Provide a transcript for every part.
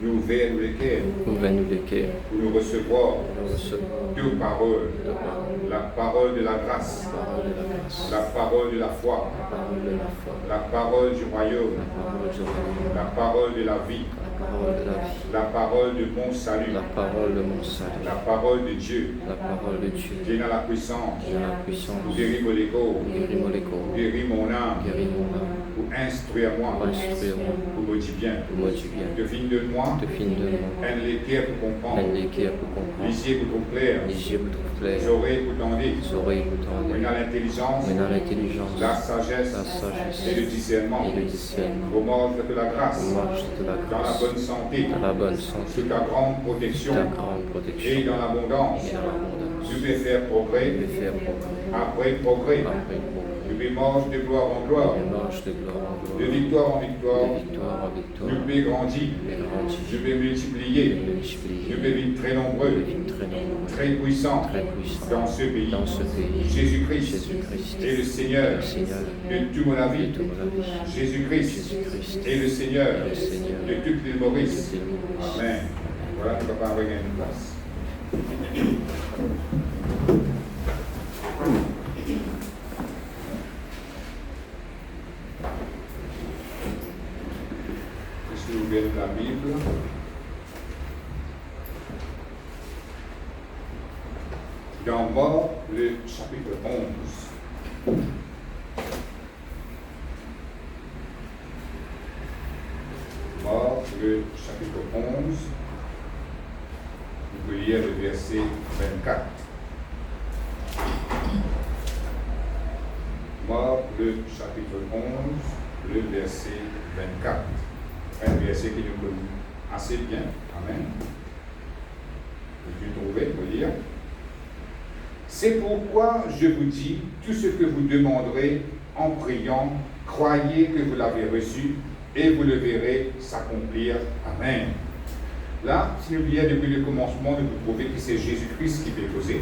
Nous ouvrir nous lesquels pour nous recevoir nous recevons deux paroles. de parole, La parole de la grâce, parole de la grâce, la parole de la foi, parole de la foi, la parole du royaume, parole du royaume, la parole de la vie, parole de la vie, la parole de mon salut, la parole de mon salut, la parole de Dieu, la parole de Dieu, qui est dans la puissance, qui a la puissance, pour guérir mon égo, guéris mon écho, pour guérir mon âme, guéris mon âme, pour instruire moi, pour instruire moi, pour me dire bien, pour me dire bien, devine de moi, de fin de moi, un l'équerre pour comprendre, un équerre pour comprendre, lisier pour trop clair, les yeux pour trouver clair, les oreilles pour tendre, les oreilles pour tendre, maintenant l'intelligence, maintenant l'intelligence, la sagesse la sagesse et le discernement, et le discernement, au marge de la grâce, au marge de la dans la grâce, bonne santé, dans la bonne santé, sous ta grande protection ta grande et protection dans l'abondance. et dans l'abondance. Tu peux faire progrès De faire progrès, après progrès. après progrès, Tu peux marcher de gloire en gloire, et marche de gloire en de gloire, victoire en de victoire. victoire en victoire, Tu peux grandir, et grandit, tu peux multiplier, et tu multiplier, peux vivre très et nombreux, vivre très nombreux, très puissants très puissants dans ce pays. dans ce pays. Jésus-Christ Jésus-Christ est le Seigneur le Seigneur de toute mon vie. de toute la vie. Jésus-Christ Jésus-Christ est le Seigneur est le Seigneur de toute l'île de Maurice. toute l'Église. Amen. Voilà, tu vas pas regarder une place. Est-ce que vous ouvrez la Bible? Dans Marc, le chapitre 11. Marc, le chapitre 11. Vous pouvez lire le verset 24. Marc, le chapitre 11, le verset 24. Un verset que nous connaissons assez bien. Amen. Vous pouvez trouver, vous lire. C'est pourquoi je vous dis, tout ce que vous demanderez en priant, croyez que vous l'avez reçu et vous le verrez s'accomplir. Amen. Là, si nous lisons depuis le commencement, nous pouvons trouver que c'est Jésus-Christ qui peut causer.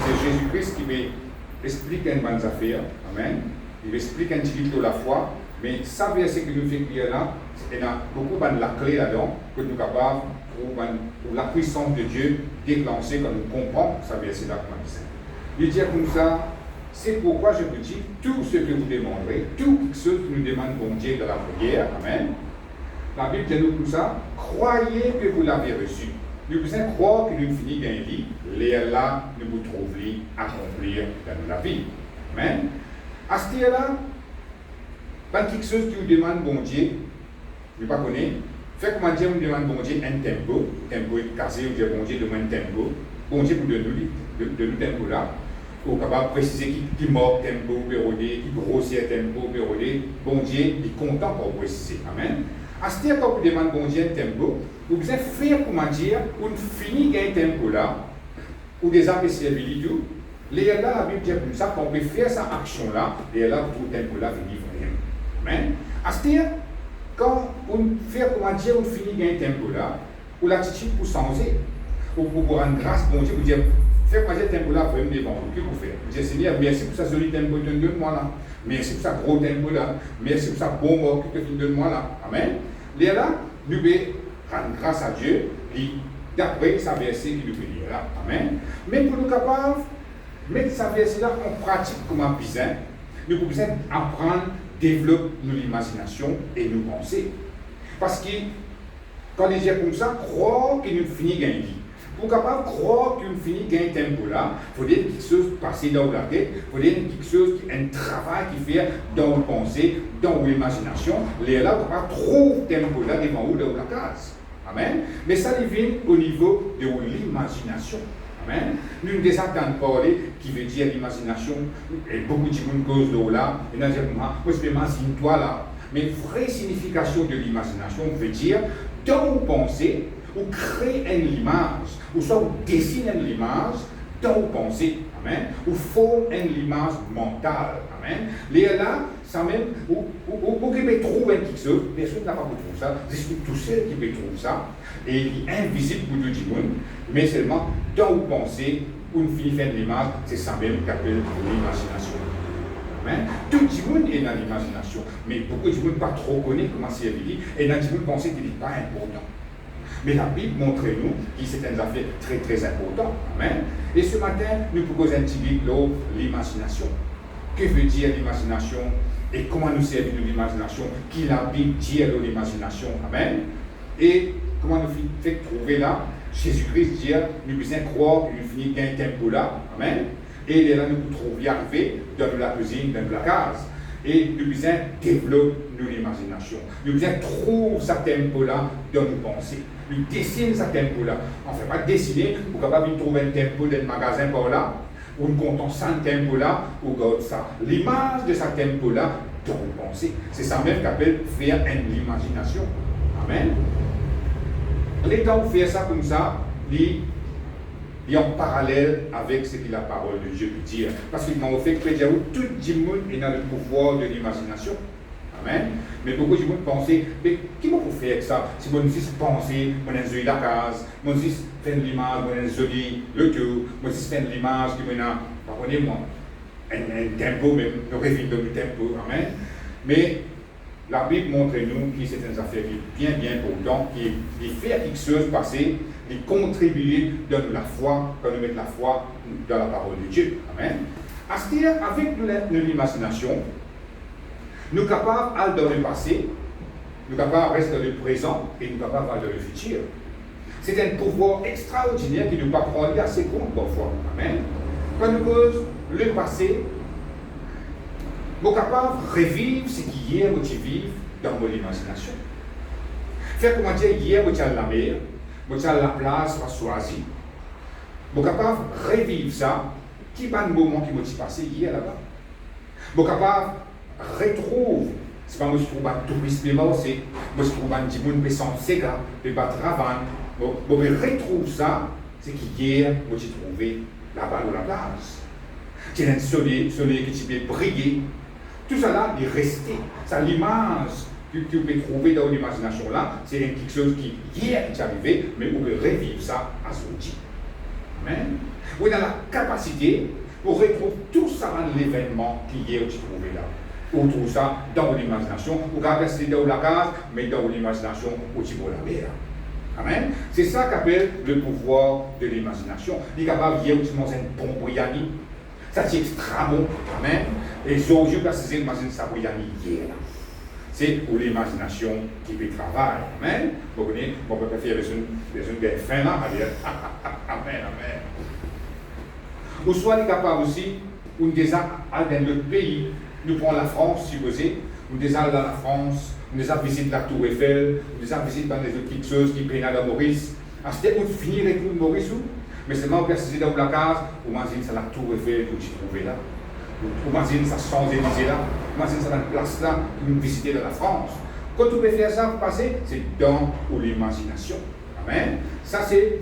C'est Jésus-Christ qui peut expliquer une bonne affaire. Amen. Il explique un petit peu la foi, mais ça verset que nous faisons lire là, il y a beaucoup de la clé là-dedans que nous sommes capables pour la puissance de Dieu déclencher quand nous comprenons ça verset là comme ça. Il dit comme ça, c'est pourquoi je vous dis, tout ce que vous demanderez, tout ce que nous demande bon Dieu dans la prière, amen. La Bible dit nous comme ça, croyez que vous l'avez reçu. Nous pouvons croire que nous finissons un lit, les là, nous vous trouvons accomplir dans la vie. Amen. À ce là, pas quelque chose qui vous demande bon Dieu, vous ne connaissez pas. Fait comment Dieu vous demande bon Dieu un tempo est cassé, vous dites bon Dieu demande un tempo, bon Dieu vous donne le tempo là, ou capable de préciser qui mord tempo pérodé, qui grossit tempo pérodé, bon Dieu il est content pour préciser. Amen. À ce quand vous demandez bon Dieu un tempo, vous devez faire comment dire, pour finir un tempo là, ou des APCL tout. Les là, la Bible dit comme ça, qu'on peut faire cette action-là, et là, tout le tempo là finit vraiment. Amen. À ce quand on fait comment dire, on finit un tempo là, ou l'attitude pour changer, ou pour rendre grâce, bon Dieu, vous dire, fais comment dire tempo là, vraiment devant vous, qu'est-ce que vous faites? Vous dites, Seigneur, merci pour ça joli tempo, donne-moi là. Merci pour ça gros tempo là. Merci pour ça bon mot que tu donnes-moi là. Amen. Et là, nous devons rendre grâce à Dieu, d'après sa verset qui nous peut dire là. Amen. Mais pour nous capables, mettre sa verset là en pratique comme un pisin, nous pouvons apprendre, développer nos imaginations et nos pensées. Parce que quand les gens comme ça, croient que nous finissons gagnant. Pour capable croire qu'on finit gain tempo là, il faut dire quelque chose passer dans la tête, il faut dire quelque chose, un travail qui fait dans vos pensées, dans vos imaginations. Les là, on pas trop tempo là devant vous dans la case. Amen. Mais ça vient au niveau de l'imagination. Amen. Nous avons déjà entendu parler qui veut dire l'imagination, et beaucoup de gens causent de là, et nous disons, moi je peux m'imaginer toi là. Mais la vraie signification de l'imagination veut dire, dans vos pensées, ou créer une image, ou soit vous dessinez une image dans vos pensées, amen, ou forme une image mentale, amen. Les là, ça même, ou qui peut trouver quelque chose, personne n'a pas pu trouver ça, c'est tout seul qui peut trouver ça, et il est invisible pour tout le monde, mais seulement dans vos pensées, où une finit faire l'image, c'est ça même qu'on appelle l'imagination. Amen. Tout le monde est dans l'imagination, mais beaucoup de monde pas trop connaît comment c'est dit, et dans le monde pensent qu'il n'est pas important. Mais la Bible montre-nous que c'est une affaire très très importante. Amen. Et ce matin, nous proposons un petit livre, l'imagination. Que veut dire l'imagination et comment nous servir de l'imagination, qui la Bible dit de l'imagination. Amen. Et comment nous fait trouver là, Jésus-Christ dit, nous besoin croire qu'il finit qu'un tempo là. Amen. Et là, nous pouvons arriver dans la cuisine, dans la case. Et nous besoin développer nos imaginations. Nous besoin trouver ce tempo-là dans nos pensées. Nous dessinons ce tempo-là. On ne fait pas dessiner, vous êtes capable de trouver un tempo dans le magasin par là, ou nous comptons ça tempo-là, ou regarde ça. L'image de ce tempo-là dans nos pensées. C'est ça même qu'on appelle faire une imagination. Amen. Les temps où faire ça comme ça, il est en parallèle avec ce que la parole de Dieu peut dire. Parce qu'il m'a fait que tout le monde est dans le pouvoir de l'imagination. Amen. Mais beaucoup de monde pensent, mais qui m'a fait faire ça? Si on dit penser, on a joli la case, on dit faire l'image, on a joli le tout, on dit faire l'image qui m'a, pardonnez-moi, un tempo même, le réveil de tempo. Amen. Mais la Bible montre-nous que c'est une affaire bien importante, qui fait quelque chose passer, qui contribue dans la foi, quand nous mettons la foi dans la parole de Dieu. Amen. C'est-à-dire, avec l'imagination, nous sommes capables d'aller dans le passé, nous sommes capables de rester dans le présent et nous sommes capables d'aller dans le futur. C'est un pouvoir extraordinaire qui nous pas prendre assez compte parfois. Amen. Quand nous posons le passé, nous sommes capables de revivre ce qui hier vous vivez dans mon imagination. Faire comment dire, hier vous avez la mer, vous avez la place, vous avez choisi. Vous êtes capable de revivre ça, qui est un moment qui m'a passé hier là-bas. Vous êtes capable de retrouver, c'est pas moi je trouve un touriste, mais moi aussi, moi je trouve un petit monde qui sont séga, qui battent ravane. Vous retrouvez ça, c'est qu'hier vous avez trouvé là-bas dans la place. C'est un soleil qui peut briller. Tout ça là est resté. Ça, l'image que tu peux trouver dans l'imagination là, c'est quelque chose qui hier est arrivé, mais vous pouvez revivre ça à ce jour. Amen. Vous avez la capacité pour retrouver tout ça dans l'événement qui hier tu trouvé là. Vous trouvez ça dans l'imagination, vous pouvez rester dans la case, mais dans l'imagination où tu vois la mer. Amen. C'est ça qu'appelle le pouvoir de l'imagination. Il est capable hier où tu manges un bon bouillani. Ça c'est extra bon. Amen. Et aujourd'hui, parce que l'imagine ça bouillani hier. C'est pour l'imagination qui peut travailler. Amen. Vous connaissez, on peut faire des fins là, à dire Amen, Amen. Ou soit il est capable aussi, ou déjà dans notre pays, nous prenons la France, supposé, ou déjà dans la France, on déjà visite la Tour Eiffel, on déjà visite dans les autres petites choses qui peinent à Maurice. C'était on finit avec nous Maurice, mais seulement on peut se dans la case, on imagine ça la Tour Eiffel que tu trouvais là. On imagine ça Champs-Élysées là, on imagine ça dans la place là, que nous visitons dans la France. Quand on peut faire ça, passer, c'est dans l'imagination. Amen. Ça c'est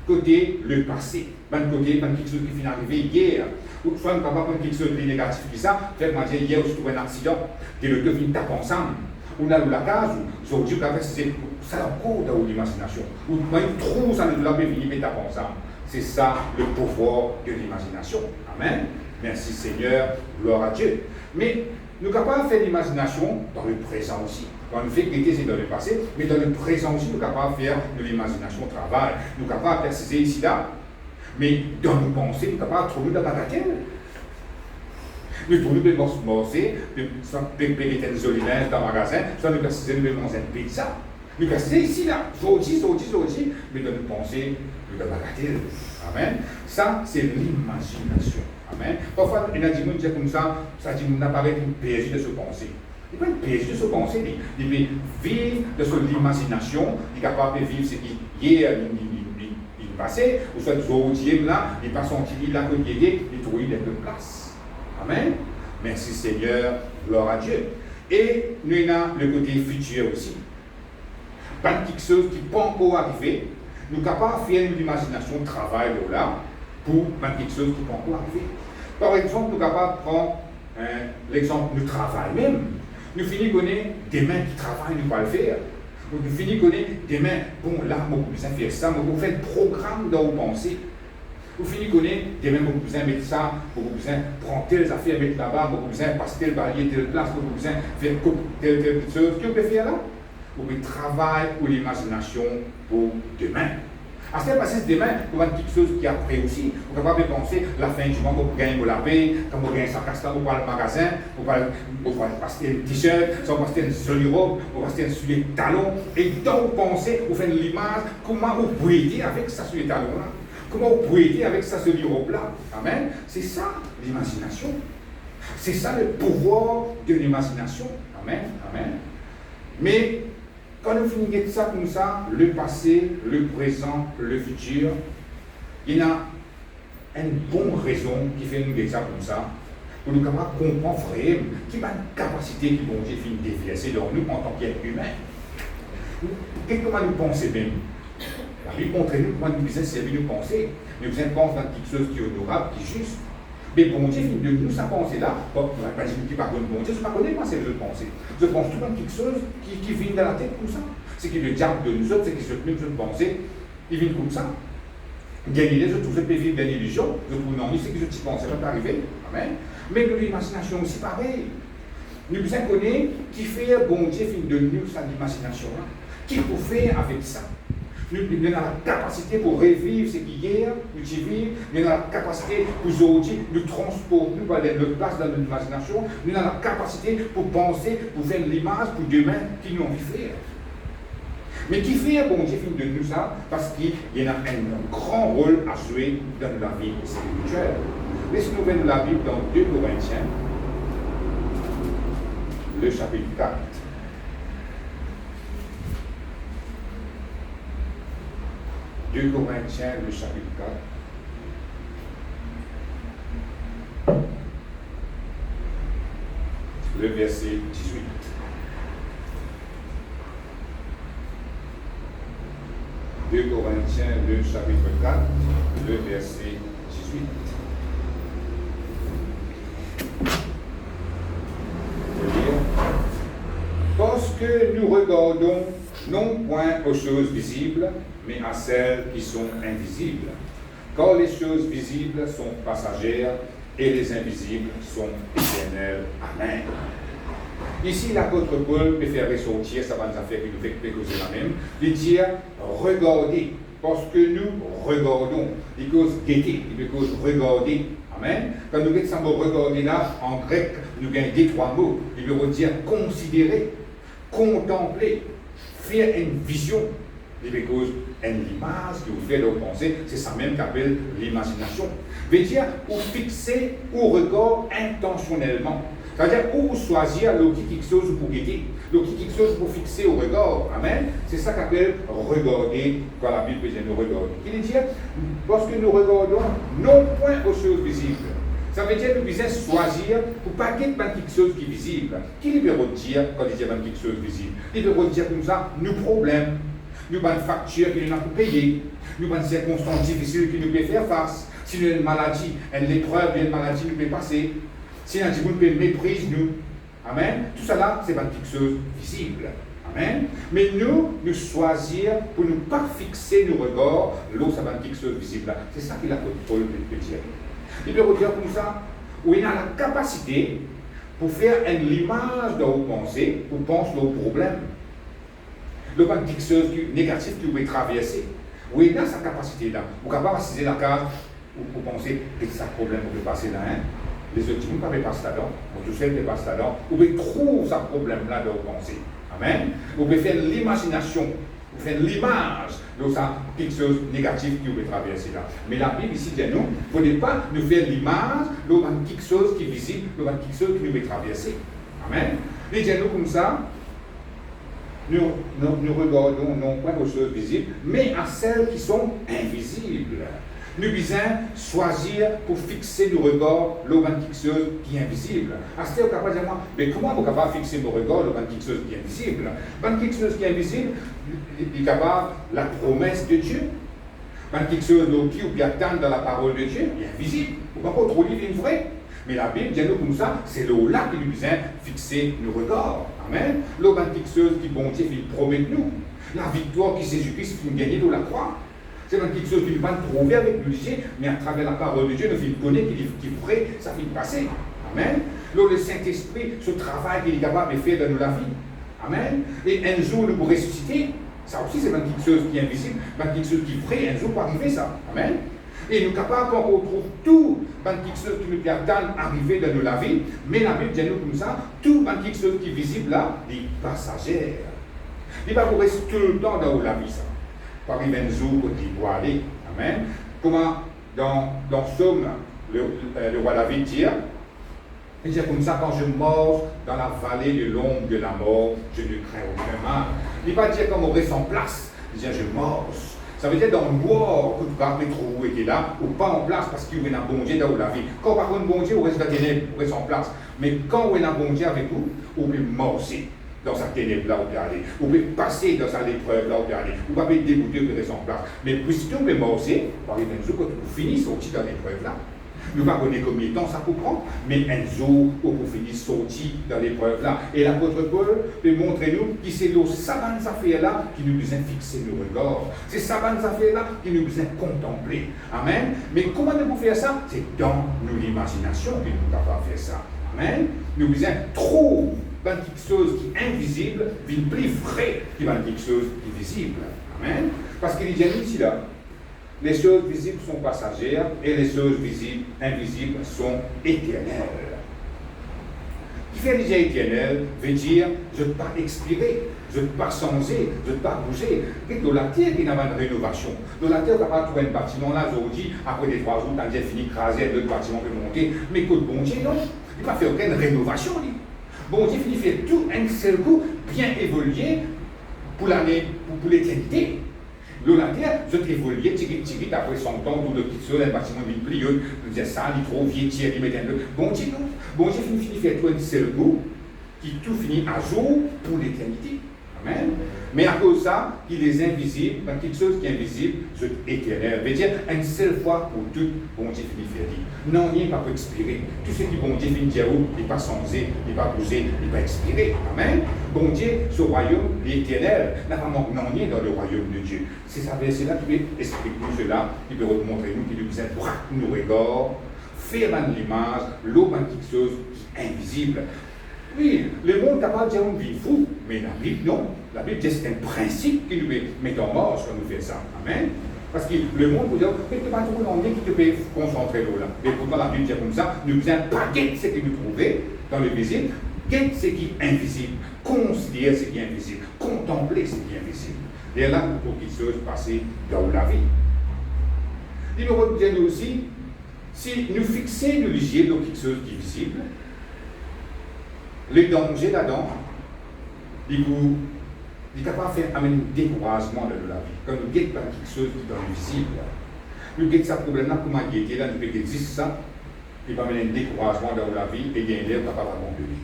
côté le passé. Ban côté, ban quelque chose qui finit arrivé hier. Ou soit on ne peut pas prendre quelque chose de négatif qui ça, faire moi dire hier, je trouve un accident, et le deux finit taper ensemble. On a la case, aujourd'hui, c'est ça encore dans l'imagination. Ou quand il trouve ça, nous l'avons fini, mais taper ensemble. C'est ça le pouvoir de l'imagination. Amen. Merci Seigneur, gloire à Dieu. Mais nous sommes capables de faire l'imagination dans le présent aussi. Quand on fait quelque chose dans le passé, mais dans le présent aussi, nous sommes capables de faire de l'imagination au travail. Nous sommes capables de préciser ici là. Mais dans nos pensées, nous sommes capables de trouver la bagatelle. Nous trouvons des morceaux, soit payer des jolis linges dans le magasin, soit nous préciser de manger une pizza. Nous préciser ici là, aujourd'hui, mais dans nos pensées, nous sommes bagatelle. Amen. Ça, c'est l'imagination. Amen. Parfois, il y a des gens qui disent comme ça dit qu'on apparaît une péché de se penser. Il n'y a pas une péché de se penser, il peut vivre de son imagination, il est capable de vivre ce qui hier il passait, ou soit aujourd'hui là, il passe son petit là comme il est, il trouve une place. Amen. Merci Seigneur, gloire à Dieu. Et nous avons le côté futur aussi. Pas quelque chose qui n'est pas encore arrivé, nous sommes capables de faire une imagination, travail là, pour quelque chose qui n'est pas encore arrivé. Par exemple, nous sommes capables de prendre l'exemple du travail même. Nous finissons connaître des mains qui travaillent, nous ne pas le faire. Nous finissons connaître des mains, bon là, je vais faire ça, je vais faire un programme dans vos pensées. Vous finissez connaître, il y a même beaucoup besoin de mettre ça, beaucoup besoin de prendre telles affaires, mettre là-bas, beaucoup besoin de passer tel barrière, telle place, beaucoup besoin de faire telle chose. Qu'est-ce que vous pouvez faire là? Vous pouvez travailler pour l'imagination pour demain. À ce passé demain, vous avez quelque chose qui est après aussi. Vous pouvez penser la fin du mois, vous gagnez pour la paix, quand vous gagnez sa casse-là, vous allez au magasin, vous allez passer un t-shirt, vous allez passer une jolie robe, vous allez passer un soulier talon, et donc vous pensez, vous faites l'image, comment vous pouvez aider avec ça sur les talons-là. Comment vous pouvez aider avec ça jolie robe-là. Amen. C'est ça l'imagination. C'est ça le pouvoir de l'imagination. Amen. Amen. Mais quand nous finissons ça comme ça, le passé, le présent, le futur, il y a une bonne raison qui fait nous dire ça comme ça, pour nous comprendre vraiment qu'il y a une capacité qui bon Dieu finit déverser dans nous en tant qu'être humain. Comment nous pensons bien? La Bible montre nous comment nous disons servir nous penser. Nous pensons dans quelque chose qui est honorable, qui est juste. Mais bon Dieu finit de nous sa pensée là. Bon, je ne vais pas dire qu'il n'y a pas de bon Dieu, je ne connais pas cette pensée. Je pense tout le temps quelque chose qui vient dans la tête comme ça. C'est que le diable de nous autres, c'est que ce même chose de pensée, il vient comme ça. Gagner les autres, vous pouvez vivre d'une illusion, je trouve non, c'est que je t'y pense, ça va arriver. Amen. Mais l'imagination aussi pareil. Nous besoin connaître qui fait bon Dieu finit de nous sa imagination là. Qui peut faire avec ça? Nous avons la capacité pour revivre ce qui est hier, nous vivons, nous avons la capacité pour aujourd'hui nous transporter, nous aller notre place dans notre imagination, nous avons la capacité pour penser, pour faire l'image pour demain qui nous envie de faire. Mais qui fait bon Dieu de nous ça? Parce qu'il y a un grand rôle à jouer dans la vie spirituelle. Laissez-nous voir la Bible dans 2 Corinthiens, le chapitre 4. Corinthiens, le chapitre 4, le verset 18. Corinthiens, le chapitre 4, le verset 18. Je veux dire, parce que nous regardons non point aux choses visibles, mais à celles qui sont invisibles. Car les choses visibles sont passagères et les invisibles sont éternelles. Amen. Ici, l'apôtre Paul peut faire ressortir ça va nous faire qui nous fait causer la même. Il dit regardez, parce que nous regardons. Il cause guetter, il cause regarder. Amen. Quand nous disons regarder là, en grec, nous gagnons 3 mots. Il veut dire considérer, contempler, faire une vision. Il cause une image que vous faites de penser, c'est ça même qu'appelle l'imagination. Veut dire, ou fixer au regard intentionnellement. C'est-à-dire, ou choisir quelque chose pour guetter, quelque chose pour fixer au regard. Amen. C'est ça qu'appelle regarder, quand la Bible dit nous regarder. Il dit, parce que nous regardons non point aux choses visibles. Ça veut dire que nous devons choisir pour ne pas guetter quelque chose qui est visible. Qui veut dire quand il dit quelque chose visible? Il veut dire comme ça, nos problèmes. Nous avons une facture qui nous a payer, nous avons des circonstances difficiles qui nous peuvent faire face. Si nous avons une maladie, une épreuve, une maladie nous peut passer. Si nous avons une méprise, nous. Amen. Tout ça là, c'est pas quelque chose visible. Amen. Mais nous choisir pour ne pas fixer nos regards, l'eau, ça va être quelque chose visible. C'est ça qu'il a Paul peut dire. Il peut dire comme ça, où il a la capacité pour faire l'image de vos pensées, pour penser aux problèmes. Le pas quelque chose négatif que vous pouvez traverser. Oui, il a sa capacité là. Vous pouvez pas passer la case pour penser que c'est un problème vous pouvez passer là. Hein? Les autres, vous ne pouvez pas passer là-dedans. Vous tous ne passer là-dedans. Vous pouvez trouver ce problème-là de vos pensées. Amen. Vous pouvez faire l'imagination. Vous faites l'image de ça, quelque chose de négatif que vous pouvez traverser là. Mais la Bible ici dit nous, il ne faut pas nous faire l'image de quelque chose qui est visible, de quelque chose qui nous peut traverser. Amen. Il dit nous comme ça. Nous regardons non point aux choses visibles, mais à celles qui sont invisibles. Nous devons choisir pour fixer nos regards sur quelque chose qui est invisible. À ce moment, vous dire, mais comment vous êtes capable de fixer nos regards sur quelque chose qui est invisible? Quelque chose qui est invisible, il est capable la promesse de Dieu. Quelque chose qui vous attend dans la parole de Dieu, il est invisible. Vous ne pouvez pas trop lire une vraie. Mais la Bible dit nous comme ça, c'est là que nous devons fixer nos regards. Amen. L'eau quelque chose qui bon Dieu promet nous. La victoire qui Jésus-Christ nous gagner de la croix. C'est quelque chose qu'il va trouver avec le Dieu, mais à travers la parole de Dieu, nous connaissons qu'il est vrai, ça fait passer. Amen. Là, le Saint-Esprit, ce travail qu'il est capable de faire dans nos vies. Amen. Et un jour, nous pourrons ressusciter. Ça aussi, c'est quelque chose qui est invisible, quelque chose qui est vrai. Un jour, pour arriver ça. Amen. Et nous sommes capables qu'on retrouve tout quelque chose qui nous attend arriver dans nos vies. Mais la Bible dit nous comme ça, tout quelque chose qui est visible là, est passager. Il va vous rester tout le temps dans la vie ça. Par arriver un jour où il doit aller. Amen. Comment dans Somme, le roi David dit, il dit comme ça, quand je marche dans la vallée de l'ombre de la mort, je ne crains aucun mal. Il ne va pas dire comme on reste en place. Il dit je marche. Ça veut dire dans le bois, que tu vas mettre où était là, ou pas en place parce qu'il y a un bon Dieu dans la vie. Quand par contre, bon Dieu, on reste dans la ténèbre, on reste en place. Mais quand on a un bon Dieu avec vous, on peut marcher dans sa ténèbre là où tu aller. On peut passer dans sa épreuve là où tu aller. On va être dégoûté de rester en place. Mais puisque on peut marcher, par exemple, un jour, quand tu finis sorti dans l'épreuve là, nous ne connaissons pas combien de temps ça peut prendre, mais un jour, on peut finir sorti dans l'épreuve là. Et l'apôtre Paul peut montrer nous que c'est nos savantes affaires là qui nous besoin fixer nos regards. C'est savantes affaires là qui nous besoin contempler. Amen. Mais comment nous pouvons faire ça? C'est dans nous l'imagination que nous sommes capables de faire ça. Amen. Nous besoin trop quelque chose qui est invisible, vient plus vrai que quelque chose qui est visible. Amen. Parce qu'il dit ici là. Les choses visibles sont passagères et les choses invisibles sont éternelles. Qui fait déjà éternel veut dire je ne vais pas expirer, je ne vais pas changer, je ne vais pas bouger. Et dans la terre, il y a une rénovation. Dans la terre, on ne va pas trouver un bâtiment là, aujourd'hui, après des 3 jours, tu as déjà fini d'écraser, d'autres bâtiments peuvent monter. Mais écoute, bon Dieu, non, il ne va faire aucune rénovation. Bon Dieu finit faire tout un seul coup, bien évoluer pour l'année, pour l'éternité. La terre, je t'ai évolué, tigit, après 100 ans, tout le petit sol, un bâtiment vite plié, je disais ça, il est trop vieux, il met un peu. Bon Dieu, non. Bon Dieu finit de faire tout un seul goût, qui tout finit à jour pour l'éternité. Amen. Mais à cause de ça, il est invisible, quelque chose qui est invisible, c'est éternel. Ça veut dire, une seule fois pour toutes, bon Dieu finit de faire dire. Non, il n'est pas pour expirer. Tout ce qui bon Dieu finit de dire, il n'est pas changé, il n'est pas bougé, il n'est pas expiré. Amen. Bon Dieu, ce royaume, l'éternel, n'a pas manqué, non, il est dans le royaume de Dieu. C'est ça, verset là qui peut expliquer nous cela, qui peut montrer nous, qui nous dit, nous regarde, faire l'image, l'eau, quelque chose qui est invisible. Oui, le monde est capable de dire une vie fou, mais la Bible, non. La Bible dit que c'est un principe qui nous met en marche quand nous faisons ça. Amen. Parce que le monde peut dire, mais tu n'as pas trouvé l'ennui qui te peut concentrer l'eau là. Mais pourtant, la Bible dit comme ça, nous faisons pas guetter ce que nous trouvons dans le visible, guetter ce qui est invisible, considérer ce qui est invisible, contempler ce qui est invisible. Et là, pour qu'il se passe dans la vie. Il nous retient aussi, si nous fixons le vigier dans quelque chose qui est visible, le danger là-dedans, il est capable de faire amener un découragement dans la vie. Quand nous guettons quelque chose qui est dans le visible, nous guettons ce problème-là, comment guetter là, nous pouvons guetter ça, il va amener un découragement dans la vie et il y a un l'air capable d'abandonner.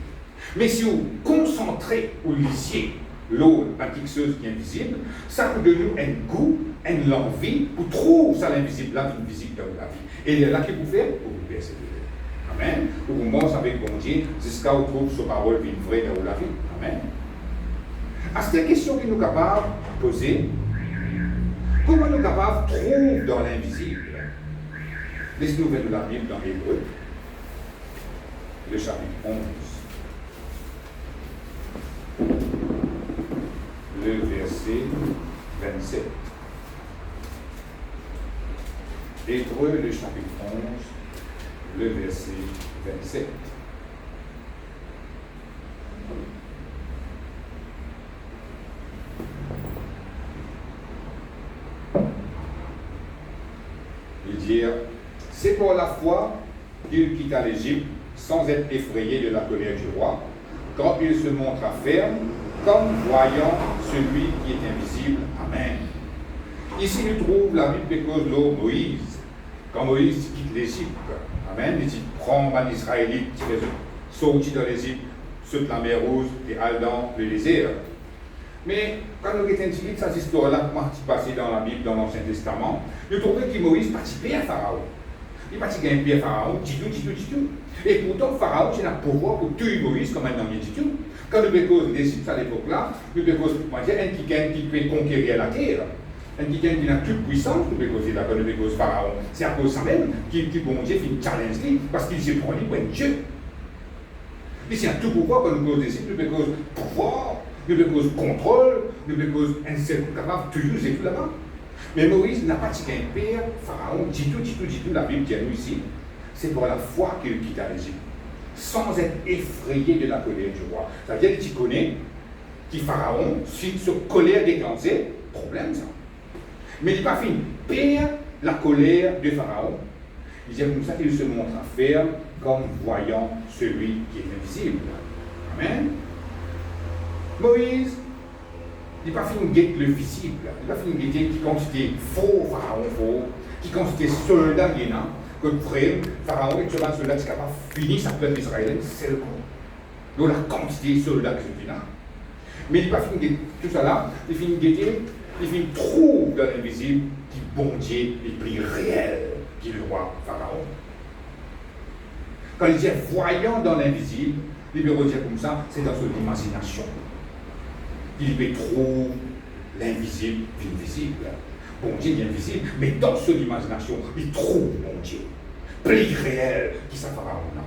Mais si vous concentrez ou lisiez l'eau à quelque chose qui est invisible, ça peut donner un goût, une envie pour trouver ça l'invisible là, une visible dans la vie. Et là, qu'est-ce que vous faites? Vous persévérer. Amen. Ou vous mangez avec bon Dieu jusqu'à ce que vous trouvez sa parole une vraie dans la vie. Amen. À cette question que nous sommes capables de poser, comment nous sommes capables de trouver dans l'invisible? Laissez-nous venir de la Bible dans l'Hébreu, le chapitre 11. Le verset 27. Hébreu, le chapitre 11, le verset 27. Il dit, c'est pour la foi qu'il quitta l'Égypte sans être effrayé de la colère du roi, quand il se montra ferme, comme voyant celui qui est invisible. Amen. Ici, nous trouvons la Bible de Moïse. Quand Moïse quitte l'Égypte, amen, il dit, prends les Israélites qui sont sortis dans l'Égypte, saute la mer Rouge et allent dans le désert. Mais quand nous regardons cette histoire-là, comment c'est passé dans la Bible, dans l'Ancien Testament, nous trouvons que Moïse participait à Pharaon. Il participait à un pays à Pharaon, du tout. Et pourtant, Pharaon, c'est un pouvoir pour tuer Moïse comme un homme du tout. Quand nous regardons l'Égypte à l'époque-là, nous regardons un qui peut conquérir la terre. un qui a toute puissance, nous pouvons causer la bonne de cause Pharaon. C'est à cause de ça même qui bon Dieu fait une challenge parce qu'il s'est pris pour un Dieu. Et c'est un tout pouvoir que nous cause ici, nous pouvons cause pouvoir, nous pouvons cause contrôle, nous pouvons cause capable toujours et tout là-bas. Mais Moïse n'a pas dit qu'un père, Pharaon, dit tout, la Bible dit à nous ici, c'est pour la foi qu'il quitta l'Égypte, sans être effrayé de la colère du roi. C'est-à-dire que tu connais, qui Pharaon, suite sur colère déclenchée, problème ça. Mais il n'a pas fini. Père la colère de Pharaon. Il dit comme ça qu'il se montre ferme comme voyant celui qui est invisible. Amen. Moïse, il n'a pas fini de guetter le visible. Il n'a pas fini de guetter qui constituait faux Pharaon, faux, qui constituait soldat guénant, que frère, Pharaon est un soldat qui est capable de finir sa peuple d'Israël, c'est le coup. Donc la quantité de soldats qui est là. Mais il n'a pas fini de guetter tout ça là, il finit de guetter. Il fait trop dans l'invisible qui bon Dieu est plus réel qui le roi Pharaon. Quand il dit voyant dans l'invisible, il peut dire comme ça, c'est dans son imagination. Il peut trouver l'invisible l'invisible. Bon Dieu est invisible, mais dans son imagination, il trouve bon Dieu. Plus réel qui ça Pharaon là.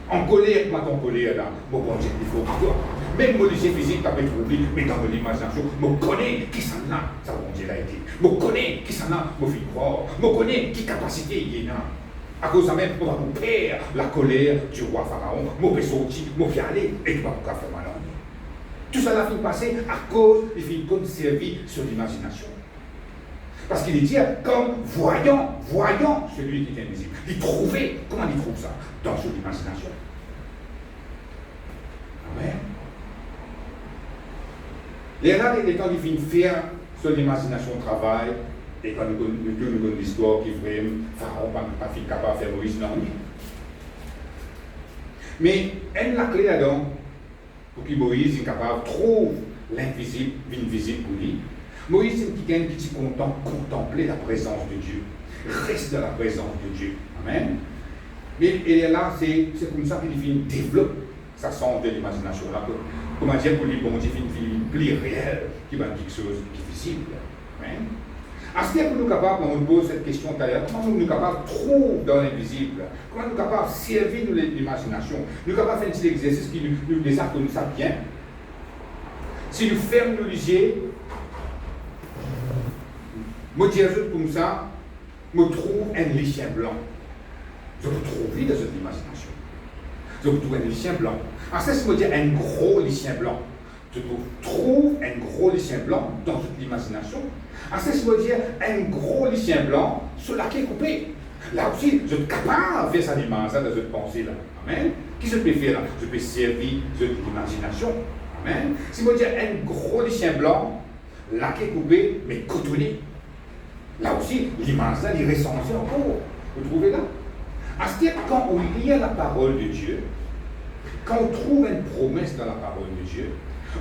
En colère, moi en colère là, bon Dieu, il faut que toi. Même mon lycée physique, tu as trouvé, mais dans mon imagination, je connais qui s'en a, ça bon Dieu l'a été. Je connais qui s'en a, je fais croire. Je connais qui capacité il y a. À cause de ça même, on va vous perdre la colère du roi Pharaon. Je peux sortir, je peux aller, et tu vas pas faire mal. Tout ça a fini passer à cause, il fait une servir sur l'imagination. Parce qu'il est dit, comme voyant celui qui est invisible. Il trouvait, comment il trouve ça? Dans son imagination. Amen. Et là, il est temps de faire son imagination au travail, et quand nous connaissons l'histoire qui est Pharaon n'a pas été capable de faire Moïse, non. Mais elle la clé là-dedans, pour que Moïse est capable de trouver l'invisible pour lui. Moïse, c'est quelqu'un qui contempler la présence de Dieu. Reste dans la présence de Dieu. Amen. Mais et là, c'est comme ça qu'il développe sa sens de l'imagination. Comment dire pour lui, bon Dieu, une plus réelle qui va être quelque chose de visible. Amen. À ce que nous sommes capables, on nous pose cette question tout à l'heure, comment nous sommes capables de trouver dans l'invisible? Comment nous sommes capables de servir l'imagination? Nous sommes capables de faire un petit exercice qui nous déjà connaît ça bien. Si nous fermons nos yeux, je dis comme ça, je trouve un lycéen blanc. Je me trouve dans cette imagination. Je me trouve un lycéen blanc. En ce que je dis un gros lycéen blanc. Je trouve un gros lycéen blanc dans cette imagination. En ce que je veux dire un gros lycéen blanc sur la quai coupé. Là aussi, je suis capable de faire ça dans cette pensée-là. Amen. Qui je peux faire là? Je peux servir cette imagination. Amen. Si je veux dire un gros lycéen blanc, la quai coupé, mais cotonné. Là aussi, l'image là, il ressent encore. Vous trouvez là? C'est-à-dire quand on lit la parole de Dieu, quand on trouve une promesse dans la parole de Dieu,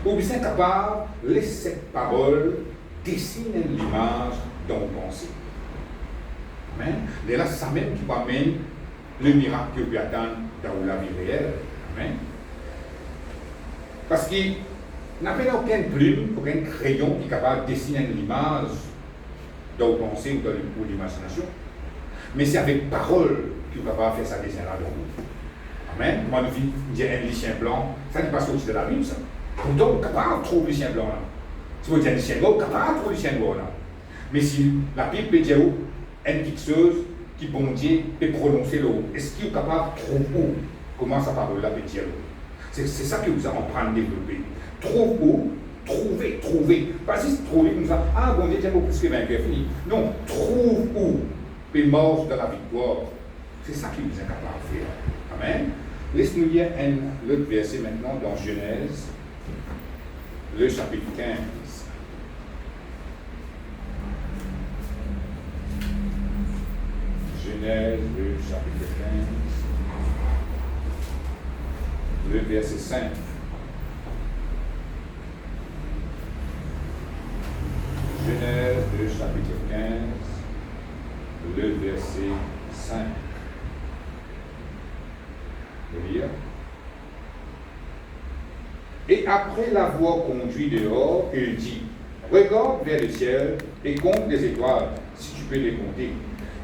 on est capable de laisser cette parole dessiner l'image dans nos pensées. Amen. Et là, c'est ça même qui va amener le miracle que peut attendre dans la vie réelle. Amen. Parce qu'il n'a pas aucune plume, aucun crayon qui est capable de dessiner une image dans vos pensées ou dans l'imagination. Mais c'est avec parole que vous pouvez faire ça dessin-là dans vous. Amen. Moi, je dis un lycéen blanc, ça n'est pas sorti de la Bible, ça. Pourtant, vous êtes capable de trouver le lycéen blanc là. Si vous dites un lycéen noir, vous êtes capable de trouver le lycéen noir là. Mais si la Bible peut dire une petite chose qui, bon Dieu, peut prononcer le haut, est-ce qu'il est capable de trouver où? Comment sa parole là peut dire le haut? C'est ça que vous allez en train de développer. Trouve où? Trouver. Pas juste trouver comme ça. Ah, bon Dieu, tiens, beaucoup plus que vainqueur, fini. Non, trouve où? Puis mort de la victoire. C'est ça qu'il vous est capable de faire. Amen. Laisse-nous lire un autre verset maintenant dans Genèse, le chapitre 15. Genèse, le chapitre 15, le verset 5. Genèse, le chapitre 15, le verset 5. Je vais lire. Et après l'avoir conduit dehors, il dit, regarde vers le ciel et compte les étoiles, si tu peux les compter.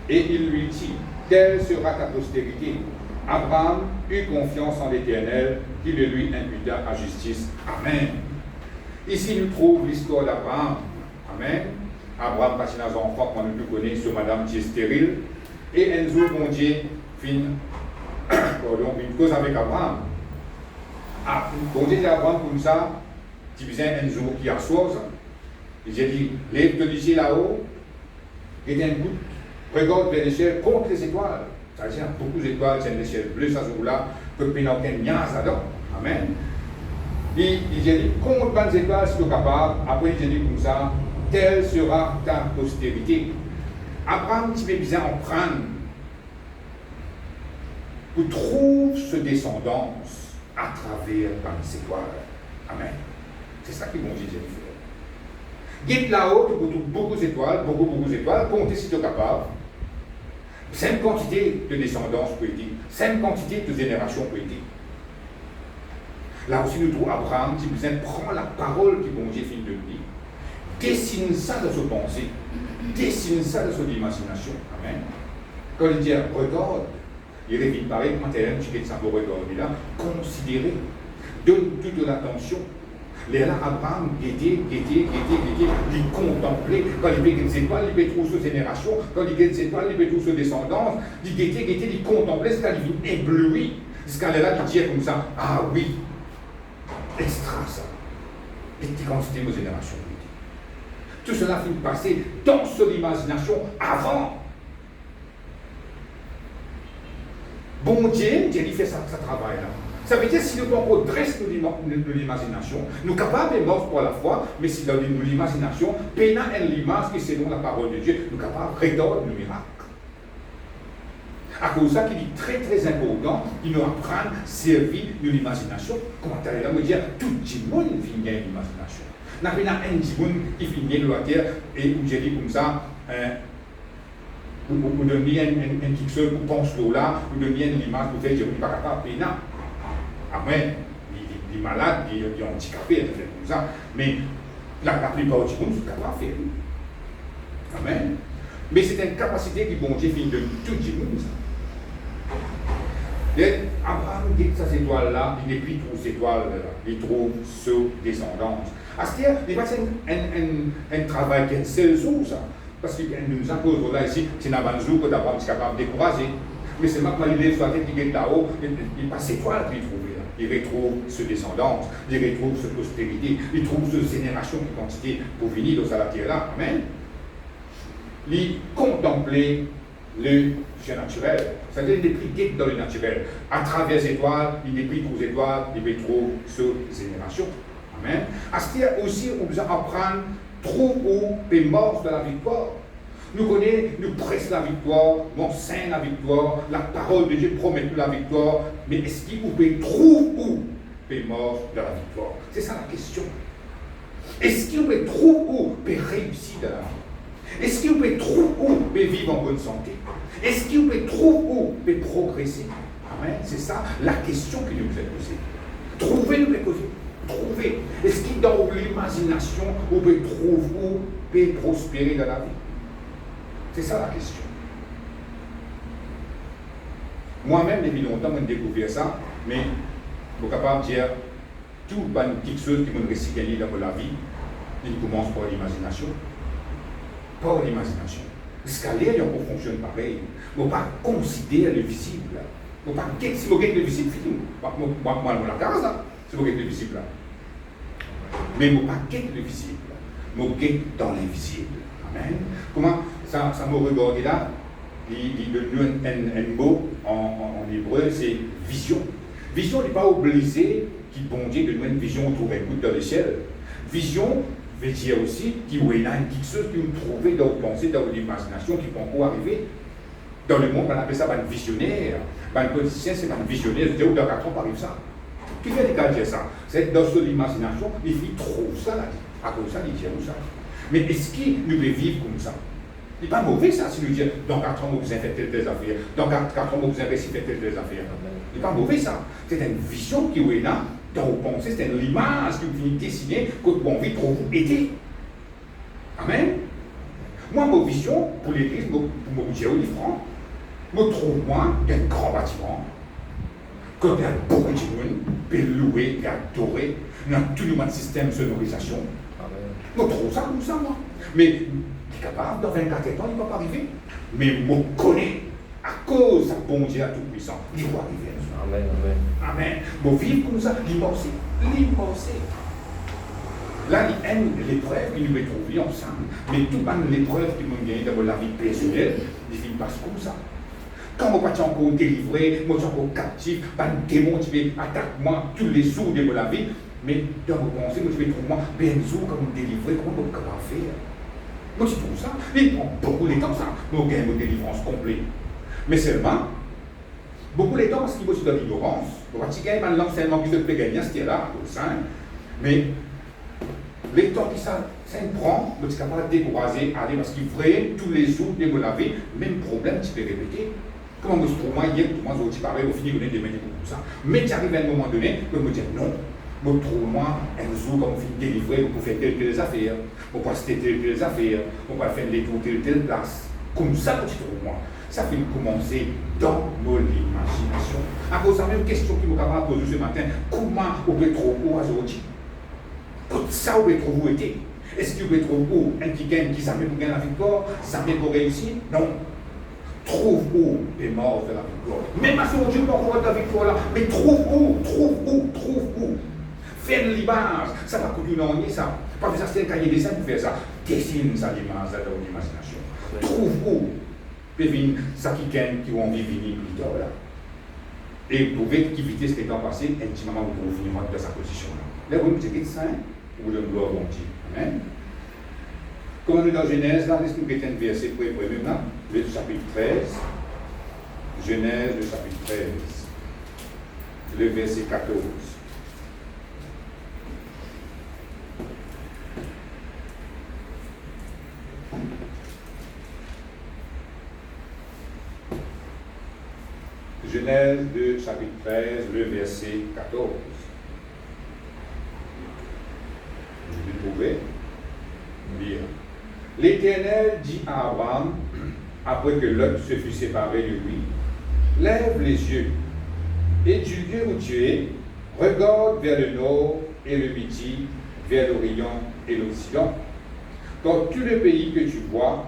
Et il lui dit, telle sera ta postérité. Abraham eut confiance en l'Éternel, qui le lui imputa à justice. Amen. Ici, nous trouvons l'histoire d'Abraham. Amen. Abraham, parce qu'il a un enfant qu'on ne connaît sur madame qui est stérile. Et Enzo, mon Dieu, fin une cause avec Abraham. Ah, bon Dieu dit à Abraham comme ça, tu disais Enzo qui a chose. Il a dit, lève-toi du ciel là-haut, et d'un coup, regarde vers le ciel, compte les étoiles. Ça veut dire beaucoup d'étoiles, c'est le ciel bleu, ça se roule là, que pénal aucun niaise là-dedans. Amen. Il a dit, compte les étoiles si tu es capable. Après, il a dit comme ça, telle sera ta postérité. Abraham, tu veux bien en prendre pour trouver cette descendance à travers les étoiles. Amen. C'est ça que mon Dieu fait. Guide là-haut, tu trouves beaucoup d'étoiles, beaucoup d'étoiles, comptez si tu es capable. C'est une quantité de descendance poétique, c'est une quantité de génération poétique. Là aussi, nous trouvons Abraham qui prend la parole que mon Dieu finit de lui, dessine ça dans sa pensée, dessine ça dans son imagination. Amen. Quand il dit regarde, il est vite pareil, quand elle tu fais ça pour regarder là, considérer, donne toute l'attention. Là, Abraham guettait, il contemplait. Quand il fait des étoiles, il fait trouver sa génération. Quand il fait des étoiles, il fait trouver sa descendance. Il guettait, il contemplait, c'est qu'il vient ébloui. Jusqu'à là, il dit comme ça, ah oui, extra ça. Et il considère nos générations. Tout cela finit de passer dans son imagination avant. Bon Dieu, il fait ça travail là. Ça veut dire que si nous on dresse de l'imagination, nous sommes capables de mort pour la foi, mais si dans l'imagination, pénal et l'image qui est selon la parole de Dieu, nous sommes capables de résoudre le miracle. À cause de ça, qu'il est très très important, il nous apprend à servir de l'imagination. Comment tu là me dire, tout le monde finit l'imagination. Nous avons un monde qui finit de la terre, et où j'ai dit comme ça, vous donnez un quelque chose pour penser là, vous donnez une image pour faire, je ne suis pas capable de pénal. Amen. Les malades, ils sont handicapés, ils font comme ça. Mais la plupart du monde sont capables de faire. Amen. Mais c'est une capacité qui, bon Dieu, finit de tout le monde. Et Abraham dit que ces étoiles-là, il n'est plus trouve ces étoiles-là, il trouve sous descendance. C'est-à-dire, il va faire un travail qui est seul jour, ça. Parce qu'il nous impose là ici, c'est un jour que d'Abraham est capable de décourager. Mais c'est maintenant qu'il est sur la tête, il est là-haut, il passe ces étoiles qu'il trouve. Il retrouve ce descendance, il retrouve cette postérité, il trouve cette génération qui quantité pour venir dans la terre là. Amen. Il contempler le surnaturel. C'est-à-dire qu'il est pris dans le naturel. À travers les étoiles, il est pris aux étoiles, il retrouve cette génération. Amen. À ce qu'il y a aussi, on doit apprendre trop où est mort de la victoire. Nous connaissons, nous pressons la victoire, nous enseignons la victoire, la parole de Dieu promet la victoire, mais est-ce qu'il peut trouver où est mort de la victoire? C'est ça la question. Est-ce qu'il peut trouver où peut réussir dans la vie? Est-ce qu'il peut trouver où peut vivre en bonne santé? Est-ce qu'il peut trouver où peut progresser? Amen. C'est ça la question que nous devons poser. Trouver nous peut causer. Trouver. Est-ce qu'il dans l'imagination on peut trouver où peut prospérer dans la vie? C'est ça la question. Moi-même, depuis longtemps, j'ai découvert ça, mais je suis capable de dire tout quelque chose qui me récite dans la vie, il commence par l'imagination. Par l'imagination. Parce qu'à l'air, on fonctionne pareil. On ne peut pas considérer le visible. On ne peut pas si vous regardez le visible, moi, la case là, si vous regardez le visible là. Mais on ne peut pas guetter le visible. On guette dans l'invisible. Amen. Comment ça me regarde là, il donne un mot en hébreu, c'est vision. Vision n'est pas obligé qu'il bon Dieu de nous une vision autour d'un coup dans le ciel. Vision veut dire aussi qu'il y a quelque chose que nous trouvons dans nos pensées, dans l'imagination qui peut encore arriver. Dans le monde, on appelle ça un visionnaire. Un politicien, c'est un visionnaire. Je dis, dans 4 ans, arrive ça. Qui fait des cas de dire ça? C'est dans son imagination, il trouve ça là. À cause de ça, il dit ça. Mais est-ce qu'il nous peut vivre comme ça? Il n'est pas mauvais ça, si nous disons dans 4 ans, vous avez fait telle affaire, dans 4 ans, vous avez fait telle affaire. Il n'est pas mauvais ça. C'est une vision qui est là, dans vos pensées, c'est une image que vous venez dessiner, que vous avez envie de vous aider. Amen. Moi, ma vision pour l'église, pour mon budget au francs, je trouve moi un grand bâtiment, quand il y a beaucoup de gens, peut louer, adorer, dans tout le système de sonorisation. Je trouve ça comme ça, moi. Mais il est capable, dans 24 ans, il ne va pas arriver. Mais je connais, à cause de bon Dieu à tout puissant, il va arriver. Amen, amen. Amen. Je vivre comme ça, l'immorcer. Là, il y a l'épreuve qui nous met trouver ensemble. Mais tout l'épreuve qui nous gagne dans la vie personnelle, il passe comme ça. Quand je ne suis encore délivré, je suis encore captif, un démon qui attaque moi tous les jours de la vie, mais dans vos pensées, je vais trouver moi, ben jour, comme délivré, comment je peux faire? Moi, c'est tout ça. Il prend beaucoup de temps, ça, pour gagner une délivrance complète. Mais seulement, beaucoup de temps, parce qu'il y a de l'ignorance, pour gagner l'enseignement qui se peut gagner, c'est là, au sein, mais les temps qui ça prend, vous êtes capable de décourager, aller, parce qu'il vrai, tous les jours de la vie, même problème, tu peux répéter. Comment je trouve moi hier, tout le monde, je parlais, au fini, vous venez de mettre comme ça. Mais tu arrives à un moment donné, vous me dites non. Je trouve moi un jour, comme vous délivrer, vous pouvez faire telle affaires, vous pouvez acheter telle affaires, vous pouvez faire des tours telle place. Comme ça, tu trouves moi. Ça fait commencer dans mon imagination. À cause de la même question que vous avez posée ce matin, comment vous pouvez trouver aujourd'hui? Pour ça, vous pouvez trouver où était? Est-ce que vous pouvez trouver où un qui gagne, qui s'amène pour gagner la victoire, s'amène pour réussir? Non. Trouve où est mort vers la victoire. Même à ce moment, je ne peux pas voir la victoire là, mais trouve où. Fais une image, ça va coûter une année, ça. Pas faire ça, c'est un cahier de dessin pour faire ça. Dessine ça l'image dans ton imagination. Trouve où. Puis ça qui gagne, qui vont vivre plus tard là. Et pour voir qui vitesse qui est passé, intimement, vous pouvez venir dans sa position là. Là, vous me dites ça, vous le gloire bon Dieu. Amen. Comme on est dans Genèse, là, laisse-nous guetter un verset pour le premier là, le chapitre 13. Genèse, le chapitre 13. Le verset 14. Genèse 2, chapitre 13, le verset 14. Vous pouvez lire. L'Éternel dit à Abraham, après que Lot se fut séparé de lui, lève les yeux, et du lieu où tu es, regarde vers le nord et le midi, vers l'Orient et l'Occident. Dans tout le pays que tu vois,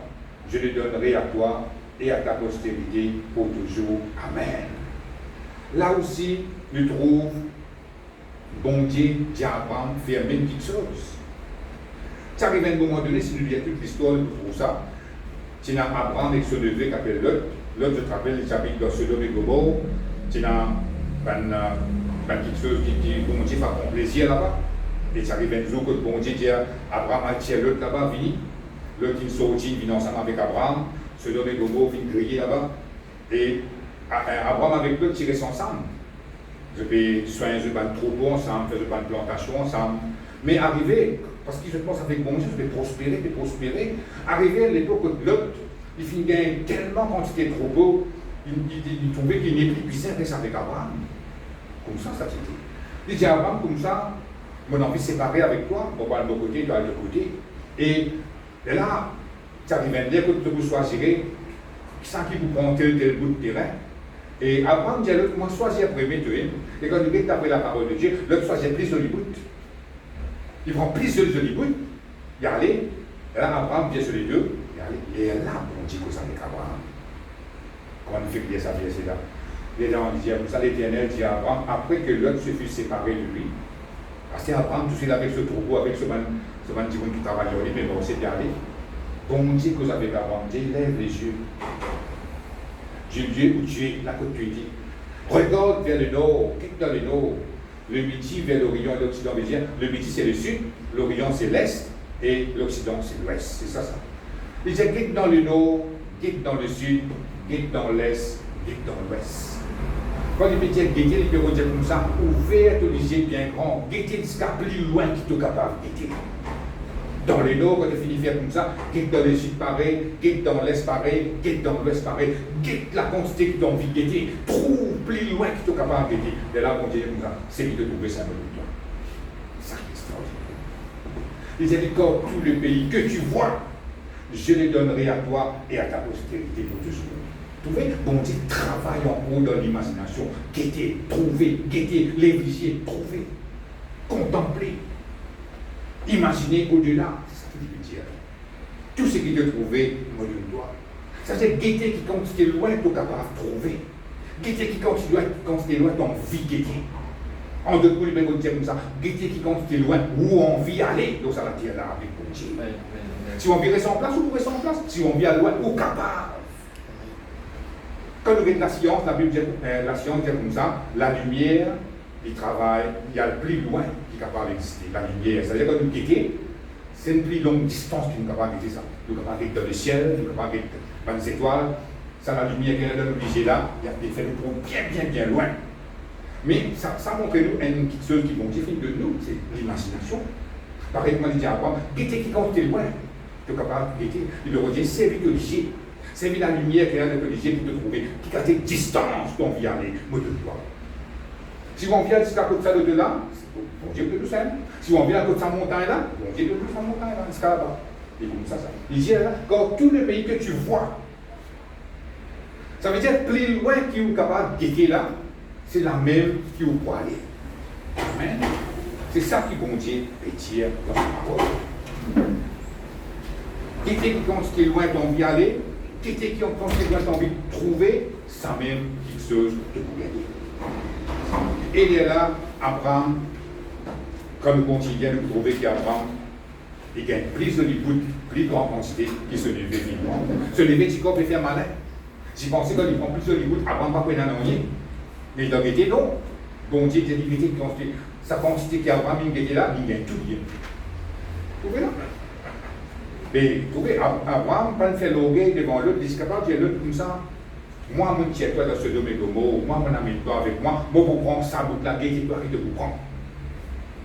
je le donnerai à toi et à ta postérité pour toujours. Amen. Là aussi, nous trouvons, bon Dieu dit à Abraham, faire même quelque chose. Ça arrive à un moment donné, si nous lisons toute l'histoire pour ça, tu as Abraham avec son neveu qui s'appelle Lot. Lot, je te rappelle, il habite dans Sodome et Gomorrhe. Tu as quelque chose qui bon Dieu va prendre plaisir là-bas. Et ça arrive un jour que bon Dieu dit à Abraham, tiens Lot là-bas, vini. Lot, il sortit, il vient ensemble avec Abraham. Sodome et Gomorrhe, il griller là-bas. Et Abraham avec Lot, ils restent ensemble. Je vais soigner un troupeau ensemble, faire une plantation ensemble. Mais arrivé, parce que je pense avec bon Dieu, je vais prospérer. Arrivé à l'époque où Lot, il finit gagner tellement quantité de troupeaux, il trouvait qu'il n'est plus puissant que ça avec Abraham. Comme ça c'était. Il dit à Abraham, comme ça, mon envie de séparer avec toi, on va de l'autre côté, toi de l'autre côté. Et là, ça arrive à dire que vous choisirez, sans qu'il vous prend tel bout de terrain. Et Abraham dit à l'autre, moi choisis après mes deux. Et quand il est après la parole de Dieu, l'autre choisit plus de bouts. Il prend plus de bouts, il allait, et là Abraham vient sur les deux, et là, on dit que ça avec Abraham. Quand on fait bien ça, c'est là. Et là, on dit comme ça, l'Éternel dit à Abraham, après que l'autre se fut séparé de lui, parce qu'Abraham, tout de suite avec ce troupeau, avec ce man qui travaille aujourd'hui, mais bon, c'était allé. Bon Dieu que vous avez Abraham, Dieu lève les yeux. Dieu où tu es, là que tu dis. Regarde vers le nord, quitte dans le nord. Le midi vers l'Orient et l'Occident. Le midi c'est le sud, l'Orient c'est l'est, et l'Occident c'est l'ouest. C'est ça. Il dit quitte dans le nord, quitte dans le sud, quitte dans l'est, quitte dans l'ouest. Quand il me dit guetter, il peut dire comme ça, ouvert les yeux bien grand, guetter jusqu'à plus loin qu'il est capable, guetter. Dans le nord, quand tu finis de faire comme ça, quitte dans le sud pareil, quitte dans l'est pareil, quitte dans l'ouest pareil, quitte la quantité que tu as envie de guetter, trouve plus loin que tu es capable de guetter. Et là, on dit comme ça, c'est qui te trouver ça avec toi. Ça, c'est extraordinaire. Il dit quand tous les pays que tu vois, je les donnerai à toi et à ta postérité pour toujours. Vous trouvez? Bon Dieu travaille en haut dans l'imagination. Guettez, trouvez, guettez, lévigiez, trouvez, contemplez, imaginez au-delà. C'est ça qu'il veut dire. Tout ce qui te trouvé, moi je le dois. Ça veut dire guetter qui quand tu es loin, tu es capable de trouver. Guetter qui quand tu es loin, tu as envie de guetter. En deux coups, il va dire comme ça. Guetter qui quand tu es loin, où envie d'aller, donc ça va dire là avec bon Dieu. Si on vit rester en place, vous pourrez rester en place. Si on vit à loin, ou capable. Quand nous regardons la science, la Bible dit, la science dit comme ça, la lumière, il travaille, il y a le plus loin qui est capable d'exister. La lumière, c'est-à-dire quand nous guettons, c'est une plus longue distance qui nous est capable d'exister ça. Nous sommes capables d'être dans le ciel, nous sommes capables d'être dans les étoiles. Ça, la lumière qui est dans l'obligé là, il y a des faits de bien loin. Mais ça montre nous une petite chose qui vont dire de nous, c'est l'imagination. Pareil, comme on dit à Abraham, guetter qui quand tu es loin, tu es capable de guetter. Il leur dit, c'est l'obligé. C'est la lumière qui est dans l'obligé pour te trouver. Qui a tes distances dont on vient aller, moi de toi. Si on vient jusqu'à côté de là, bon Dieu de tout simple. Si on vient à côté de sa montagne là, bon Dieu de toute sa montagne là, jusqu'à là-bas. Et comme ça. Il dit là, quand tous les pays que tu vois, ça veut dire plus loin qui est capable de guetter là, c'est la même qui vous pour aller. Amen. C'est ça qui bon Dieu peut dire dans sa parole. Guetter qui quand tu es loin, tu as envie d'aller. Guetter qui quand tu as envie de trouver, ça même quelque chose que vous gagnez. Et il est là, Abraham, quand nous continuons de trouver qu'Abraham, il gagne plus de l'écoute, plus grande quantité qui se levait vivement. Se lever, tu peux faire malin. Si vous pensez qu'il prend plus de l'écoute, Abraham ne va pas prendre un oignon. Mais il a été non. Bon Dieu, il a dit sa quantité qu'Abraham était là, il gagne tout bien. Vous trouvez là? Mais vous trouvez, Abraham, quand il fait l'orgueil devant l'autre, il est capable de dire l'autre comme ça. Moi, mon tiers-toi dans ce domaine de mots, moi, mon ami, toi avec moi vous prends ça, vous la guetter, toi, qui te vous prend.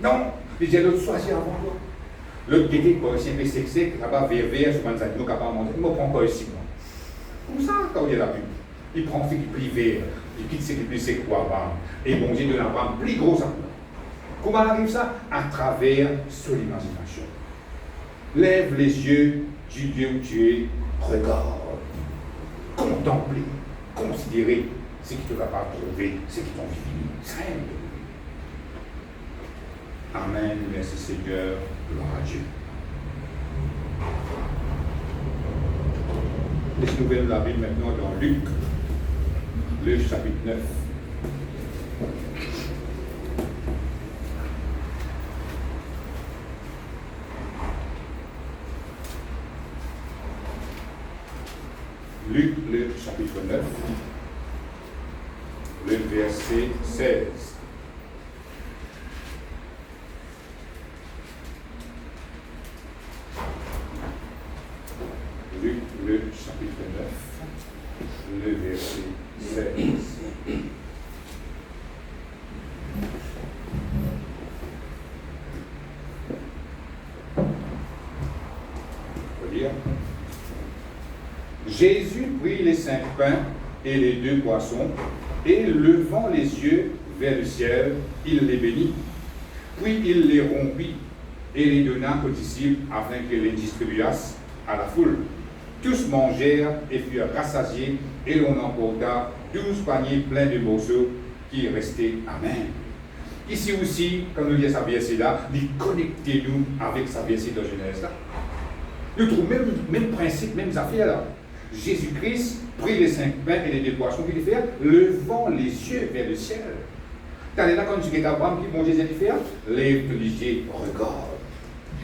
Non, il dit l'autre, choisir avant toi. L'autre guetter, quand il s'est sexé, là-bas, vers, sur un animal capable de manger, il me prend encore ici, moi. Comme ça, quand il y a la pub. Il prend ce qui est plus vert, il quitte ce qui est plus sec pour Abraham. Et bon Dieu de l'Abraham plus gros à moi. Comment arrive ça? À travers son imagination. Lève les yeux du Dieu où tu es, regarde, contempler, considérer ce qui te va pas trouver, ce qui t'ont fini. Simple. Amen. Merci Seigneur. Gloire à Dieu. Laissez-nous ouvrir la Bible maintenant dans Luc, le chapitre 9. Luc, le chapitre 9, le verset 16. Luc, le chapitre 9, le verset 16. On peut lire. Jésus prit les 5 pains et les 2 poissons, et levant les yeux vers le ciel, il les bénit. Puis il les rompit et les donna aux disciples afin qu'ils les distribuassent à la foule. Tous mangèrent et furent rassasiés, et l'on emporta 12 paniers pleins de morceaux qui restaient. Amen. Ici aussi, quand nous lisons sa verset-là, connectez-nous avec sa verset de Genèse là. Nous trouvons même principe, mêmes affaires là. Jésus-Christ prit les 5 pains et les 2 poissons qu'il fait, levant les yeux vers le ciel. T'as là quand tu regardes Abraham, qui bon Jésus fait, lève les yeux, regarde.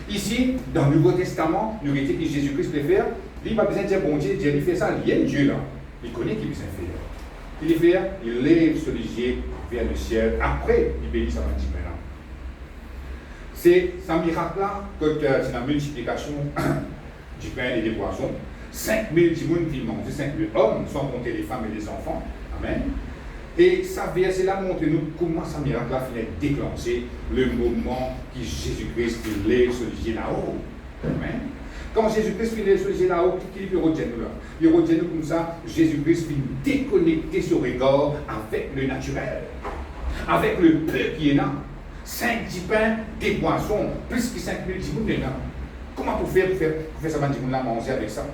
Ici, dans le Nouveau Testament, nous disons que Jésus-Christ peut faire, il n'a pas besoin de dire bon Dieu, Dieu fait ça, il y a Dieu là. Il connaît qu'il peut faire. Il fait, il lève ses yeux vers le ciel, après il bénit sa petit pain là. C'est ce miracle là, quand c'est la multiplication du pain et des poissons. 5000 personnes qui mangent, 5000 hommes, sans compter les femmes et les enfants. Amen. Et ça verset-là montre-nous comment ce miracle-là finit déclencher le moment qui Jésus-Christ lève ce yeux là-haut. Amen. Quand Jésus-Christ finit ce yeux là-haut, qu'est-ce qu'il retient nous là? Il retient nous comme ça, Jésus-Christ finit déconnecter son regard avec le naturel, avec le peu qui est là. 5 10 pains, des poissons, plus que 5 000 dimoun dedans. Comment pour faire ça, dimoun là, manger avec ça?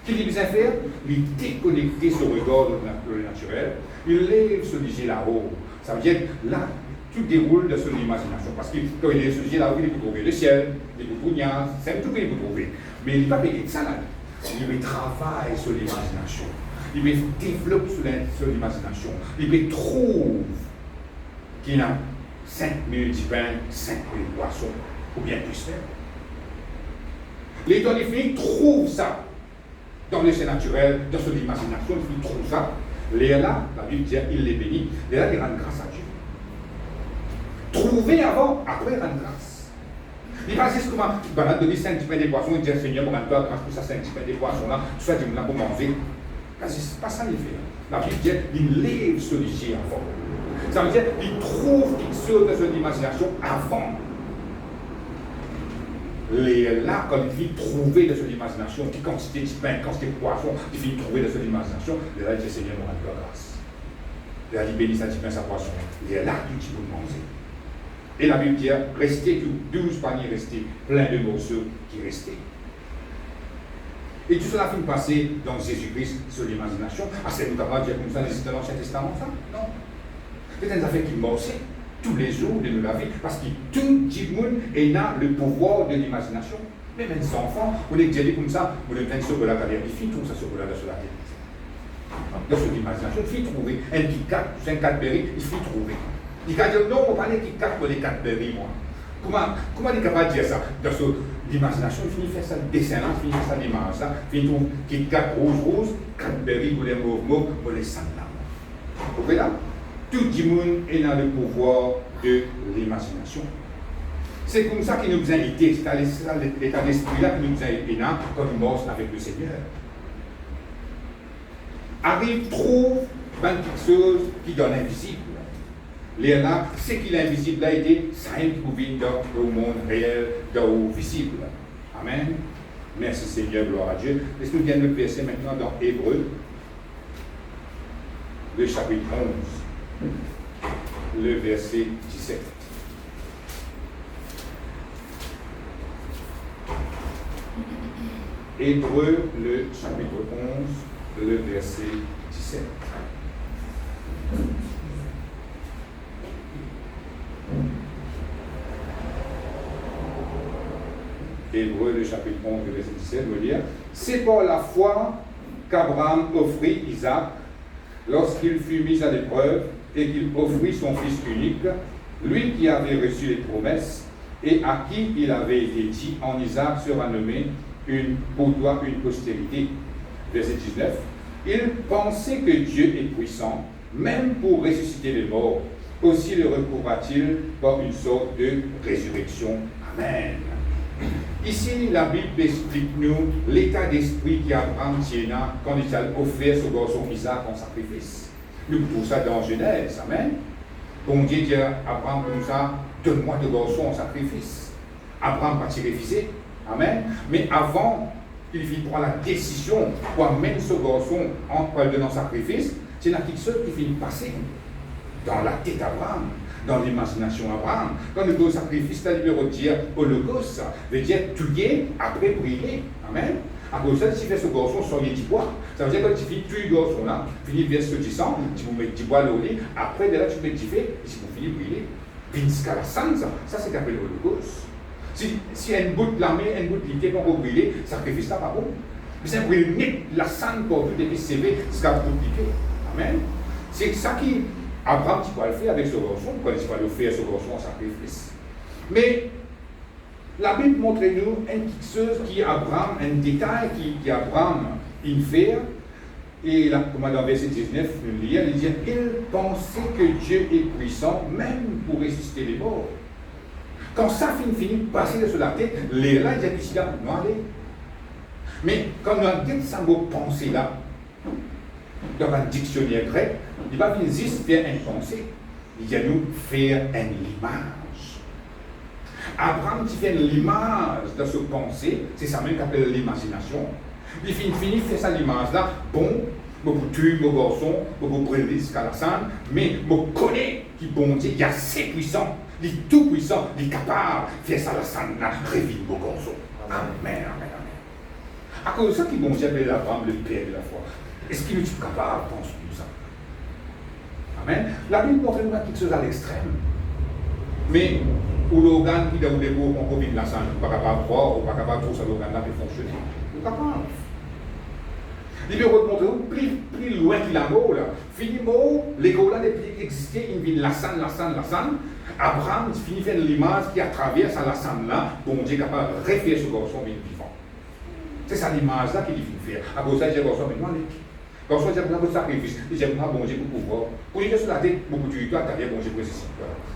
Qu'il est besoin de faire? Il déconnecter ce regard de le naturel, il lève ce léger là-haut. Ça veut dire que là, tout déroule de son imagination. Parce que quand il est ce léger là-haut, il peut trouver le ciel, il peut trouver c'est tout qu'il peut trouver. Mais il ne va pas payer de ça là. Il travaille sur l'imagination. Il développe sur l'imagination. Il trouve qu'il a 5 000 pains, 5 000 poissons, ou bien plus faire. L'état défini trouve ça dans le ciel naturel, dans son imagination, il trouve ça. Là, la Bible dit, il les bénit. Là, il rend grâce à Dieu. Trouver avant, après rendre grâce. Il va dire comment, il va donner 5 pains des poissons, il dit, Seigneur, pour rendre grâce pour ça, 5 pains des poissons là, tout ça, dis-moi pour manger. C'est pas ça qu'il fait. La Bible dit, il lève ce léger avant. Ça veut dire qu'il trouve quelque chose de son imagination avant. Là, quand il finit de trouver de son imagination, qui quantité de pain, quantité de poisson, il finit de trouver de son imagination, là, il dit, Seigneur, me rends grâce. Là, il bénit sa pain, sa poisson. Il est là, tout ce qu'il peut manger. Et la Bible dit, restez, 12 paniers restés, plein de morceaux qui restaient. Et tout cela finit de passer dans Jésus-Christ sur l'imagination. Ah, c'est notamment dire comme ça, dans l'Ancien Testament, ça? Non. C'est une affaire qui morceait tous les jours de la vie, parce que tout le monde a le pouvoir de l'imagination. Même les enfants, on est dit comme ça, on est bien sûr que la carrière, il finit tout ça sur la tête. Dans son imagination, il finit trouver un Kit Kat, un Cadbury, il finit trouver. Il va dire non, on va parler Kit Kat pour les Cadbury, moi. Comment il est capable de dire ça? Dans son imagination, il finit faire ça, le dessin là, il finit faire ça, l'image là, il finit trouver Kit Kat rouge, Cadbury pour les mauves, pour les sang là. Vous voyez là? Tout le monde est dans le pouvoir de l'imagination. C'est comme ça qu'il nous a été, c'est l'état d'esprit là qui nous a été quand nous marchons avec le Seigneur. Arrive, trouve quelque chose qui donne invisible. Là, ce qui est invisible a été, ça a trouvé dans le monde réel, dans le visible. Amen. Merci Seigneur, gloire à Dieu. Laisse-nous bien le verset maintenant dans Hébreux, le chapitre 11, le verset 17. Hébreux, le chapitre 11, le verset 17. Hébreux, le chapitre 11, le verset 17, veut dire, c'est par la foi qu'Abraham offrit Isaac lorsqu'il fut mis à l'épreuve et qu'il offrit son fils unique, lui qui avait reçu les promesses et à qui il avait été dit, en Isaac sera nommé pour toi une postérité. Verset 19, il pensait que Dieu est puissant, même pour ressusciter les morts, aussi le recouvra-t-il par une sorte de résurrection. Amen. Ici, la Bible explique-nous l'état d'esprit qu'Abraham tient quand il a offert son garçon Isaac en sacrifice. Nous trouvons ça dans Genèse. Amen. Bon Dieu dit à Abraham comme ça, donne-moi de garçon en sacrifice. Abraham va s'y refuser. Amen. Mais avant qu'il finisse prendre la décision pour amener ce garçon en le donnant en sacrifice, c'est la quelque chose qui finit de passer dans la tête d'Abraham, dans l'imagination d'Abraham. Quand nous faisons sacrifice, ça veut dire holocauste, ça veut dire tuer après brûler. Amen. À cause de ça, si tu fais ce garçon sans du bois, ça veut dire que quand tu finis tuer le garçon là, tu finis verser du sang, tu peux mettre du bois au lit, après de là tu mets du feu, et si vous finissez brûler. Vinska la sang, ça c'est appelé holocauste. Si une bout de l'armée, une bout de l'idée qu'on peut brûler, sacrifice là pas bon. Mais c'est brûler la sang pour tout et sévé, c'est qu'à vous piquer. Amen. C'est ça qui Abraham, tu peux le faire avec ce garçon, quand tu vas le faire ce garçon en sacrifice. Mais la Bible montre-nous une petite chose qui Abraham, un détail qui Abraham il fait. Et là, comme dans verset 19, il dit, il pensait que Dieu est puissant, même pour ressusciter les morts. Quand ça finit de passer sur la tête, là, il dit ici là, non, allez. Mais quand on a dit ça mot pensée là, dans un dictionnaire grec, il va venir juste faire une pensée. Il va nous faire une image. Abraham qui fait l'image de ce pensée, c'est ça même qu'on appelle l'imagination. Il finit de faire ça l'image là, bon, je tue mon garçon, je brûler jusqu'à la scène, mais je connais qui bon Dieu, il est assez puissant. Il est tout puissant, il est capable de faire ça, la sanne, réville vos garçons. Amen, amen, amen. À cause de ça, qui bon Dieu appelle Abraham le père de la foi. Est-ce qu'il est capable de penser tout ça? Amen. La Bible montre nous quelque chose à l'extrême. Mais, pour l'organe qui doit vous découvrir qu'on COVID la sanne, pas capable de croire, ou pas capable de trouver ça l'organe-là de fonctionner. Vous capable. Il veut montrer plus loin qu'il a mot là. Finiment, l'école-là n'est plus existé, il vit la sanne. Abraham finit faire l'image qui à travers la sanne là, bon Dieu est capable de refaire ce garçon vivant. C'est ça l'image là qu'il finit faire. À cause de ça, j'ai garçon maintenant. Garçon, j'ai besoin de sacrifice, j'ai besoin de bon Dieu pour pouvoir. Pour lui, sur la tête, beaucoup de toi, tu as bon Dieu pour ceci.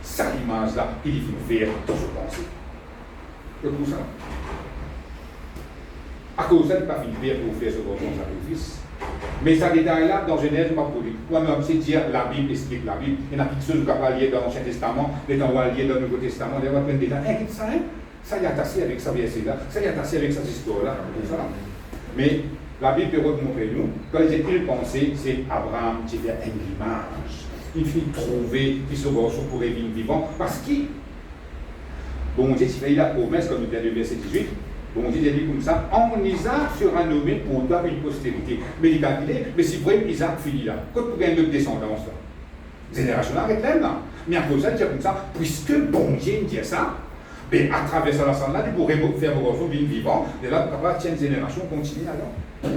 C'est ça l'image là qu'il finit faire dans ce pensée. C'est tout ça. À cause de ça, il n'est pas fini pour faire ce garçon sacrifice. Mais ça détail-là, dans Genèse, je ne vais pas produire. Moi-même, c'est dire la Bible, explique la Bible. Il y en a quelque chose qui va lier dans l'Ancien Testament, les temps liés dans le Nouveau Testament, il y a plein de détails. Qu'est-ce que ça, hein? Ça y est attaché avec sa verset-là, ça y est attaché avec cette histoire-là, tout ça. Mais la Bible peut montrer nous, quand ils étaient pensés, c'est Abraham qui fait une image. Il finit trouver qui ce garçon pourrait vivre vivant, parce qu'il, bon Dieu, il fait la promesse, comme nous dit le verset 18. Bon Dieu dit comme ça, en Isaac sera nommé pour toi une postérité. Mais il a dit, mais si vraiment Isaac finit là, quand tu gagnes une descendance là, génération là, arrête là. Mais à cause de ça, il dit comme ça, puisque bon Dieu dit ça, mais à travers ça, là, il pourrait faire mon garçon vivant, et là, tu vas une génération continue alors.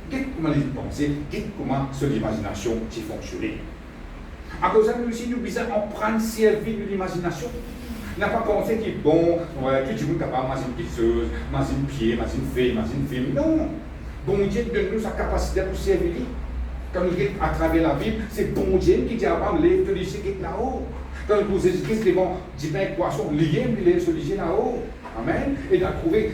Comment les penser, comment son imagination fonctionne. À cause de ça, nous aussi, nous besoin en prendre servir de l'imagination. Il n'a pas pensé qu'il est bon, tout le monde est capable de une pisseuse, une pied, une feuille, une film. Non! Bon Dieu donne-nous sa capacité pour servir. Quand nous regardons à travers la Bible, c'est bon Dieu qui dit à Abraham, lève-toi du ciel qui est là-haut. Quand nous posons Jésus-Christ devant divin et poisson, lève-toi du ciel là-haut. Amen. Et d'en trouver.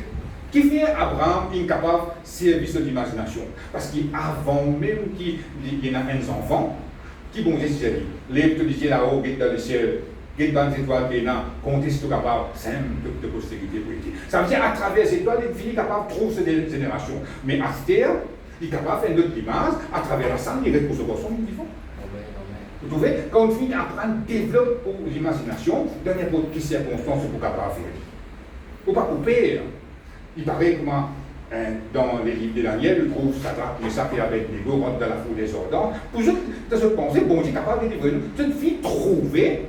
Qui fait Abraham incapable de servir son imagination? Parce qu'avant même qu'il y ait un enfant, qui bon Dieu dit, lève-toi du ciel là-haut, qui est dans le ciel. Qui est dans les étoiles qui est là, compter si tu es capable, simple de postérité pour être. Ça veut dire à travers ces étoiles, il finit capable de trouver cette génération. Mais à cette terre, il est capable de faire une autre image, à travers la salle, il retrouve ce garçon vivant. Vous trouvez, quand on finit à apprendre, développe pour l'imagination, dans n'importe quelle circonstance, pour capable de faire. Il ne faut pas couper. Il paraît comment, dans les livres de Daniel, on trouve Sadrach, Meshach et Abednego rentrent dans la foule des ordons. Pour ceux qui se penser, bon Dieu est capable de délivrer nous. Cette fille trouvée,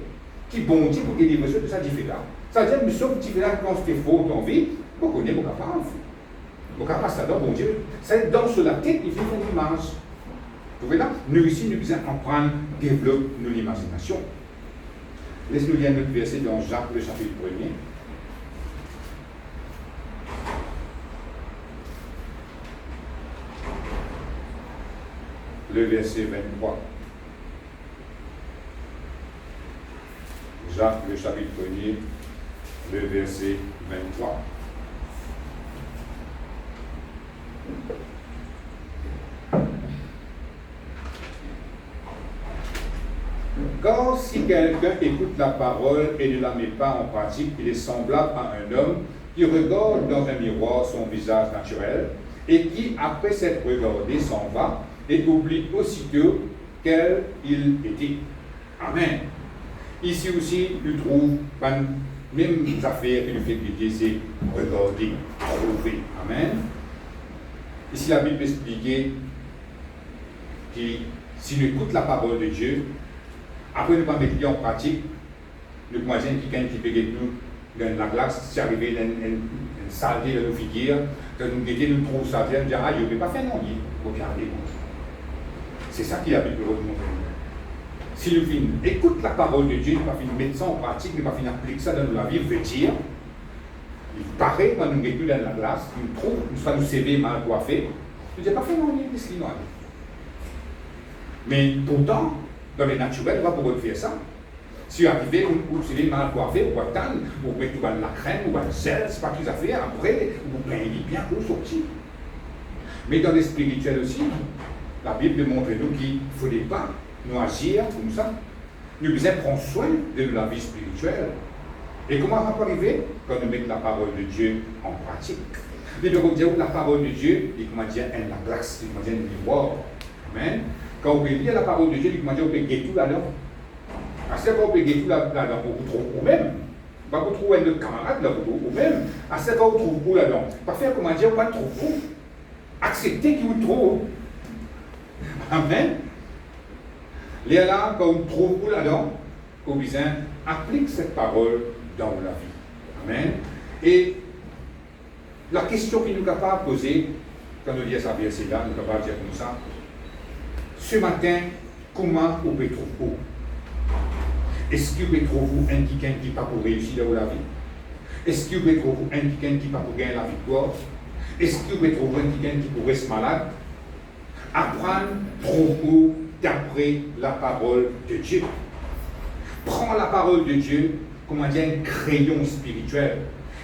qui bon Dieu pour délivrer de ça différent. Ça veut dire que nous sommes différents quand c'est faux en vie, vous connaissez vos capables. Vos capables, ça donne bon Dieu. C'est dans sur la tête, il fait une image. Vous voyez là? Nous ici, nous devons apprendre, développer nos imaginations. Laisse-nous lire notre verset dans Jacques, le chapitre 1er. Le verset 23. Jacques, le chapitre 1er, le verset 23. Car si quelqu'un écoute la parole et ne la met pas en pratique, il est semblable à un homme qui regarde dans un miroir son visage naturel et qui, après s'être regardé, s'en va et oublie aussitôt quel il était. Amen. Ici aussi, nous trouvons les mêmes affaires que le fait de c'est regarder, trouver. Amen. Ici, la Bible explique que si nous écoutons la parole de Dieu, après nous ne pas mettre en pratique, nous commençons quelqu'un qui peut nous dans la glace, si arrivé une saleté de nos figures, que nous mettons, nous trouvons ça, nous disons, ah, je ne vais pas faire non, regardez. C'est ça qui la Bible nous montre. Si nous écoutons la parole de Dieu, nous ne pas mettre ça en pratique, nous ne pas appliquer ça dans la vie, veut dire, il paraît quand nous mettons dans la glace, nous trouvons, nous soit nous CV mal coiffés, nous disons, pas faire non, qu'est-ce qu'il nous a dit? Mais pourtant, dans le naturel, on va pouvoir faire ça. Si vous arrivez, vous savez mal coiffé, vous attendre, vous mettez de la crème, ou de sel, c'est pas qu'ils affaires, après, vous prenez bien pour sortir. Mais dans le spirituel aussi, la Bible montre nous qu'il ne faudrait pas nous agir comme ça. Nous devons prendre soin de la vie spirituelle. Et comment on va arriver? Quand nous mettons la parole de Dieu en pratique. Mais nous devons dire que la parole de Dieu, il comment dire, la glace, il comment dire, un miroir. Amen. Quand vous pouvez lire la parole de Dieu, il comment dire, vous pouvez guérir tout là-dedans. À ce qu'on peut tout là-dedans, vous trouvez vous-même. Vous trouvez un camarade là, vous même. À ce qu'on trouve vous là-dedans. Pas faire comment dire, pas trouve vous. Acceptez qu'il vous trouve. Amen. Les là, quand vous trouvez vous là-dedans, vous besoin applique cette parole dans la vie. Amen. Et la question qu'il nous est capable de poser, quand nous disons ça verset là, nous sommes capables de dire comme ça. Ce matin, comment vous pouvez trouver vous? Est-ce que vous pouvez trouver un quelqu'un qui n'est pas pour réussir dans la vie? Est-ce que vous pouvez trouver un quelqu'un qui n'est pas pour gagner la victoire? Est-ce que vous pouvez trouver un quelqu'un qui pourrait être malade? Apprendre, trouver d'après la parole de Dieu. Prends la parole de Dieu comme un crayon spirituel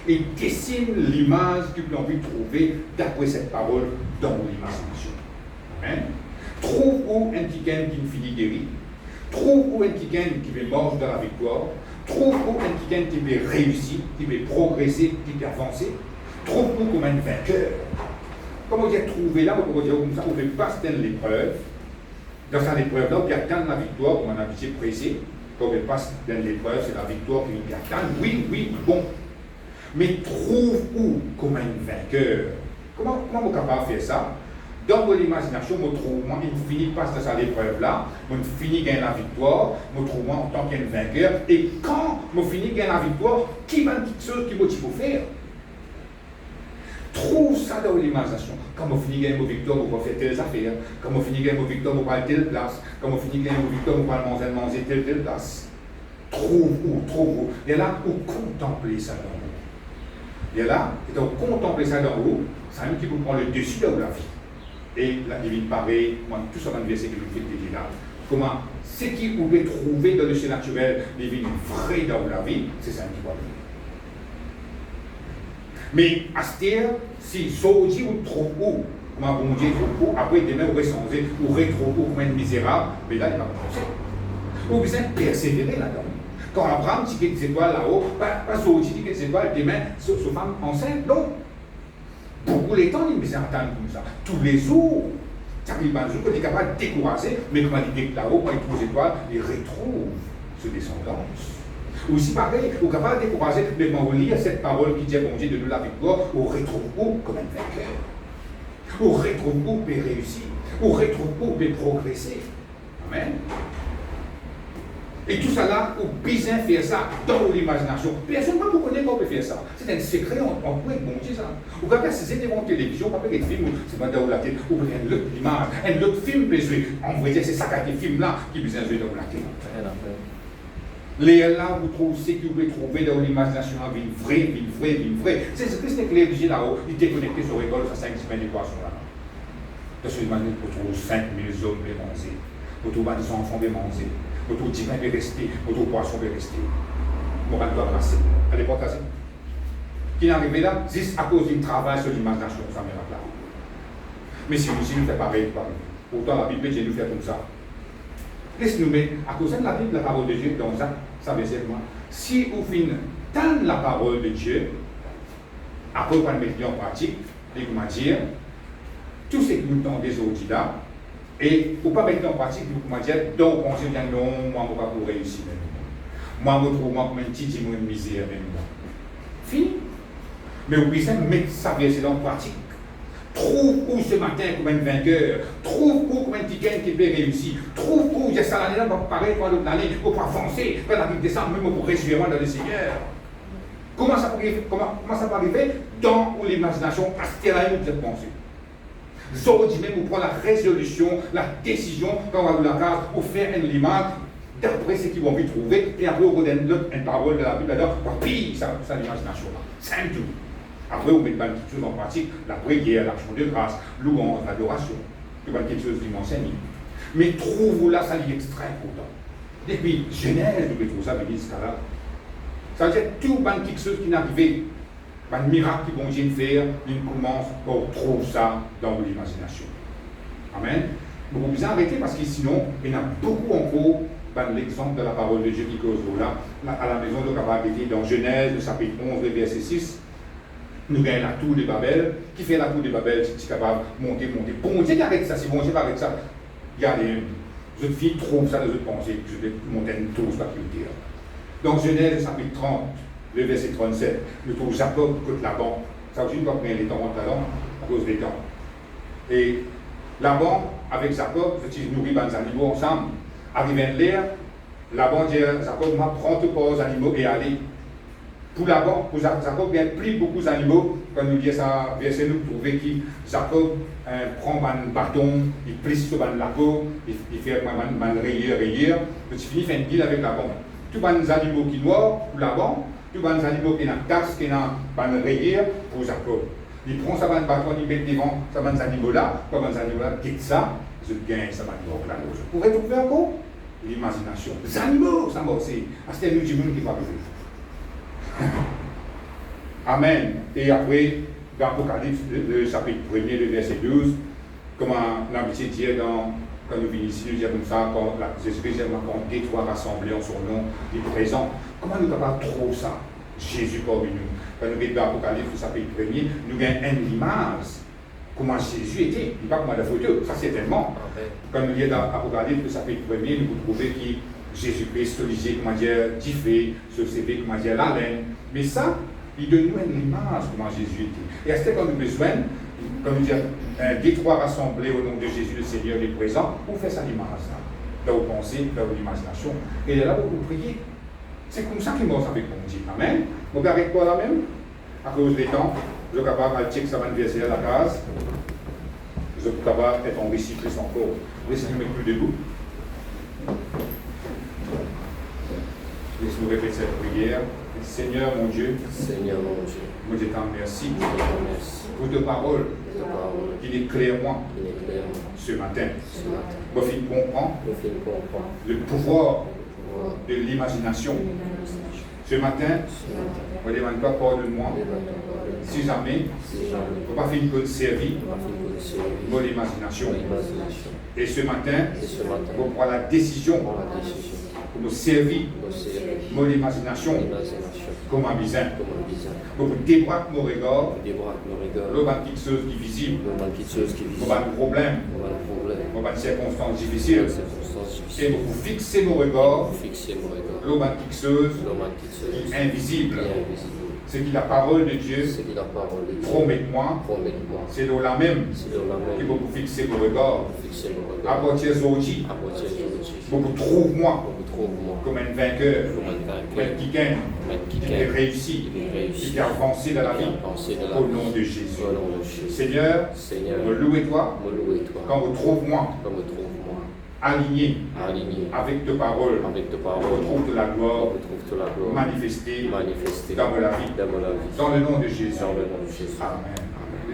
et dessine l'image que tu as envie de trouver d'après cette parole dans l'imagination. Amen. Trouve-vous un quelqu'un qui finit guéri. Trouve-vous un quelqu'un qui veut manger dans la victoire. Trouve-vous un quelqu'un qui veut réussir, qui veut progresser, qui veut avancer. Trouve-vous comme un vainqueur. Comment dire trouver là, on peut dire comme ça, on ne fait pas atteindre l'épreuve. Dans cette épreuve-là, on peut atteindre la victoire, comme on a dit pressé. Quand on passe dans l'épreuve, c'est la victoire qui nous atteint. Oui, bon. Mais trouve-vous comme un vainqueur. Comment on est capable de faire ça? Dans mon imagination, je trouve, moi, il finit pas dans cette épreuve-là, je finis gagner la victoire, je trouve moi en tant qu'un vainqueur. Et quand je finis gagner la victoire, qui va quelque chose qui motive pour faire? Trouve ça dans l'imagination. Quand je finis gagner ma victoire, je vais faire telles affaires. Quand je finis gagner ma victoire, je vais aller telle place. Quand je finis gagner ma victoire, je vais manger telle place. Trouve-vous. Et là, vous contemplez ça dans vous. Et là, quand vous contemplez ça dans vous, c'est un qui vous prend le dessus dans la vie. Et la divine pareil, tout ça dans le verset que vous faites déjà là. Comment ce qui vous pouvez trouver dans le ciel naturel, divine vrai dans la vie, c'est ça qui va venir. Mais à ce terre, si Saudi vous trouve où, comment bon Dieu trouve où, après demain vous ressentez, vous retrouvez comme un misérable, mais là il va commencer. Vous besoin persévérer là-dedans. Quand Abraham dit quelques étoiles là-haut, pas Saudi dit quelques étoiles, demain, sa femme enceinte, non. Beaucoup les temps, il me attendre comme ça. Tous les jours, ça arrive un jour qu'on est capable de décourager, mais comme on dit là-haut, quand il trouve les étoiles, il retrouve ce descendance. Aussi pareil, on est capable de décourager, mais quand on lit cette parole qui dit bon Dieu de nous la victoire, on retrouve où comme un vainqueur. On retrouve où pour réussir. On retrouve où pour progresser. Amen. Et tout ça là, on besoin faire ça dans l'imagination. Personne ne peut connaître qu'on peut faire ça. C'est un secret, on peut être bon Dieu ça. Ou quand c'est des événements de télévision, on peut faire des films, c'est pas dans la tête, ou bien un autre image, un autre film peut jouer. En vrai, c'est ça qui est film là qui besoin de jouer dans la tête. Les là, vous trouvez ce que vous pouvez trouver dans l'imagination, une vraie. C'est ce que c'est que les là-haut, ils étaient connectés sur l'école, ça 5 semaines d'équation là. Dans ce moment, vous trouvez 5000 hommes les manger, vous trouvez des enfants les manger. Votre divin peut rester, votre poisson peut rester. Moral doit passer. À l'époque, qui est arrivé là, juste à cause du travail sur l'imagination, ça me là. Mais si nous fait pareil, pourtant la Bible Dieu nous fait comme ça. Laisse-nous mettre, à cause de la Bible, la parole de Dieu, dans ça veut dire quoi? Si vous finissez dans la parole de Dieu, après vous le mettre en pratique, et comment dire, tout ce que nous entendons aujourd'hui là, et pour ne pas mettre en pratique, comment dire, donc on se dit non, moi je ne vais pas réussir même. Moi je trouve comme un petit démon de misère même. Fini. Mais vous pouvez mettre ça en pratique. Trouve où ce matin comme un vainqueur. Trouve où comme un quelqu'un qui peut réussir. Trouve où il y a ça l'année là pour pareil pour l'autre année, pour avancer, pour la vie décembre, même pour réussir dans le Seigneur. Comment ça peut arriver dans l'imagination à ce là où vous êtes pensé. Aujourd'hui même, vous prenez la résolution, la décision, quand on va vous la case, pour faire une image d'après ce qu'ils vont envie de trouver, et après vous donne une parole de la Bible là-dedans, puis ça l'imagination là. C'est tout. Après, vous mettez quelque chose en pratique, la prière, l'action de grâce, louange, l'adoration. Vous mettez quelque chose qui m'enseigne. Mais trouvez-vous là, ça est extrêmement important. Depuis Genèse, vous mettez ça, mais jusqu'à là. Ça veut dire tout quelque chose qui n'est arrivé. Un miracle qui vont faire, il commence pour trouver ça dans l'imagination. Amen. Vous pouvez bien arrêter parce que sinon, il y en a beaucoup encore, l'exemple de la parole de Dieu qui cause là, à la maison de capacité dans Genèse, le chapitre 11, verset 6. Nous gagnons la tour de Babel. Qui fait la tour de Babel? C'est capable de monter. Bon Dieu qui arrête ça, si bon Dieu arrête ça, il y a des Je fille trouve ça dans votre pensée, je vais monter une tour sur la culture. Dans Genèse chapitre 30, le verset 37, nous trouvons Jacob contre Laban. Ça aussi, nous va prendre les temps talent à cause des temps. Et Laban, avec Jacob, ils nourrissent les animaux ensemble. Arrivé à l'air, Laban dit à Jacob, prends tes pauvres animaux et allez. Pour Laban, pour Jacob, il y a plus beaucoup d'animaux. Quand nous disons ça, verset nous trouver qui Jacob prend un bâton, il plisse sur la peau, il fait un rayure, puis il finit faire une deal avec Laban. Tous les animaux qui noirs pour Laban, tous les animaux qui ont une tasse, qui ont une rayure pour Jacob. Il prend sa bâton, il met devant ces animaux-là, comme les animaux-là quittent ça, je gagne ça bâton là. Vous pourrez trouver un mot? L'imagination. Les animaux, ça m'a aussi. C'est nous qui va vivre. Amen. Et après, dans l'Apocalypse, le chapitre 1er, le verset 12, comment l'habitude dit quand nous venons ici, nous disons comme ça, quand Jésus-Christ quand deux, trois rassemblés en son nom, il est présent. Comment nous avons trop ça? Jésus parmi nous. Quand nous venons dans l'Apocalypse, le chapitre 1er, nous avons une image. Comment Jésus était, il n'est pas comme la photo, ça certainement. Quand nous lisons dans l'Apocalypse, le chapitre 1er, nous trouvons que Jésus-Christ se lisait, comment dire, diffé, se sévait, comment dire, la laine. Mais ça, il donne nous une image comment Jésus était. Et à ce qu'on a besoin, comme nous disons, des trois rassemblés au nom de Jésus, le Seigneur est présent, pour faire sa image, dans vos pensées, dans vos imaginations. Et là, vous priez. C'est comme ça qu'il mange avec mon Dieu. Amen. Vous regardez quoi là même? À cause des temps, je suis capable de checker ça va verser à la case. Je suis capable d'être enrichi plus encore. Laissez-nous mettre plus debout. Laissez-nous répéter cette prière. Seigneur mon Dieu, moi je t'en remercie pour ta parole qui éclaire moi ce matin. Moi je comprends le pouvoir de l'imagination. Ce matin, je ne demande pas pardonne-moi si jamais je ne pas faire une bonne servie pour l'imagination. Et ce matin, je prends la décision pour me servir mon imagination comme un bizin. Pour débraquer mon regard, le bas quelque chose qui est visible, le bas problème, le bas circonstances difficiles, et pour fixer mon regard, le bas quelque chose qui est invisible. Ce qui la parole de Dieu promet-moi, c'est de la même qui va vous fixer mon regard. À partir d'aujourd'hui, vous trouve-moi comme un vainqueur, qui gagne, qui réussit, qui a avancé dans la vie, au nom de Jésus. Seigneur, me louez-toi, quand vous trouve-moi, aligné avec tes paroles, retrouve de la gloire, manifestée dans la vie. Dans le nom de Jésus. Amen.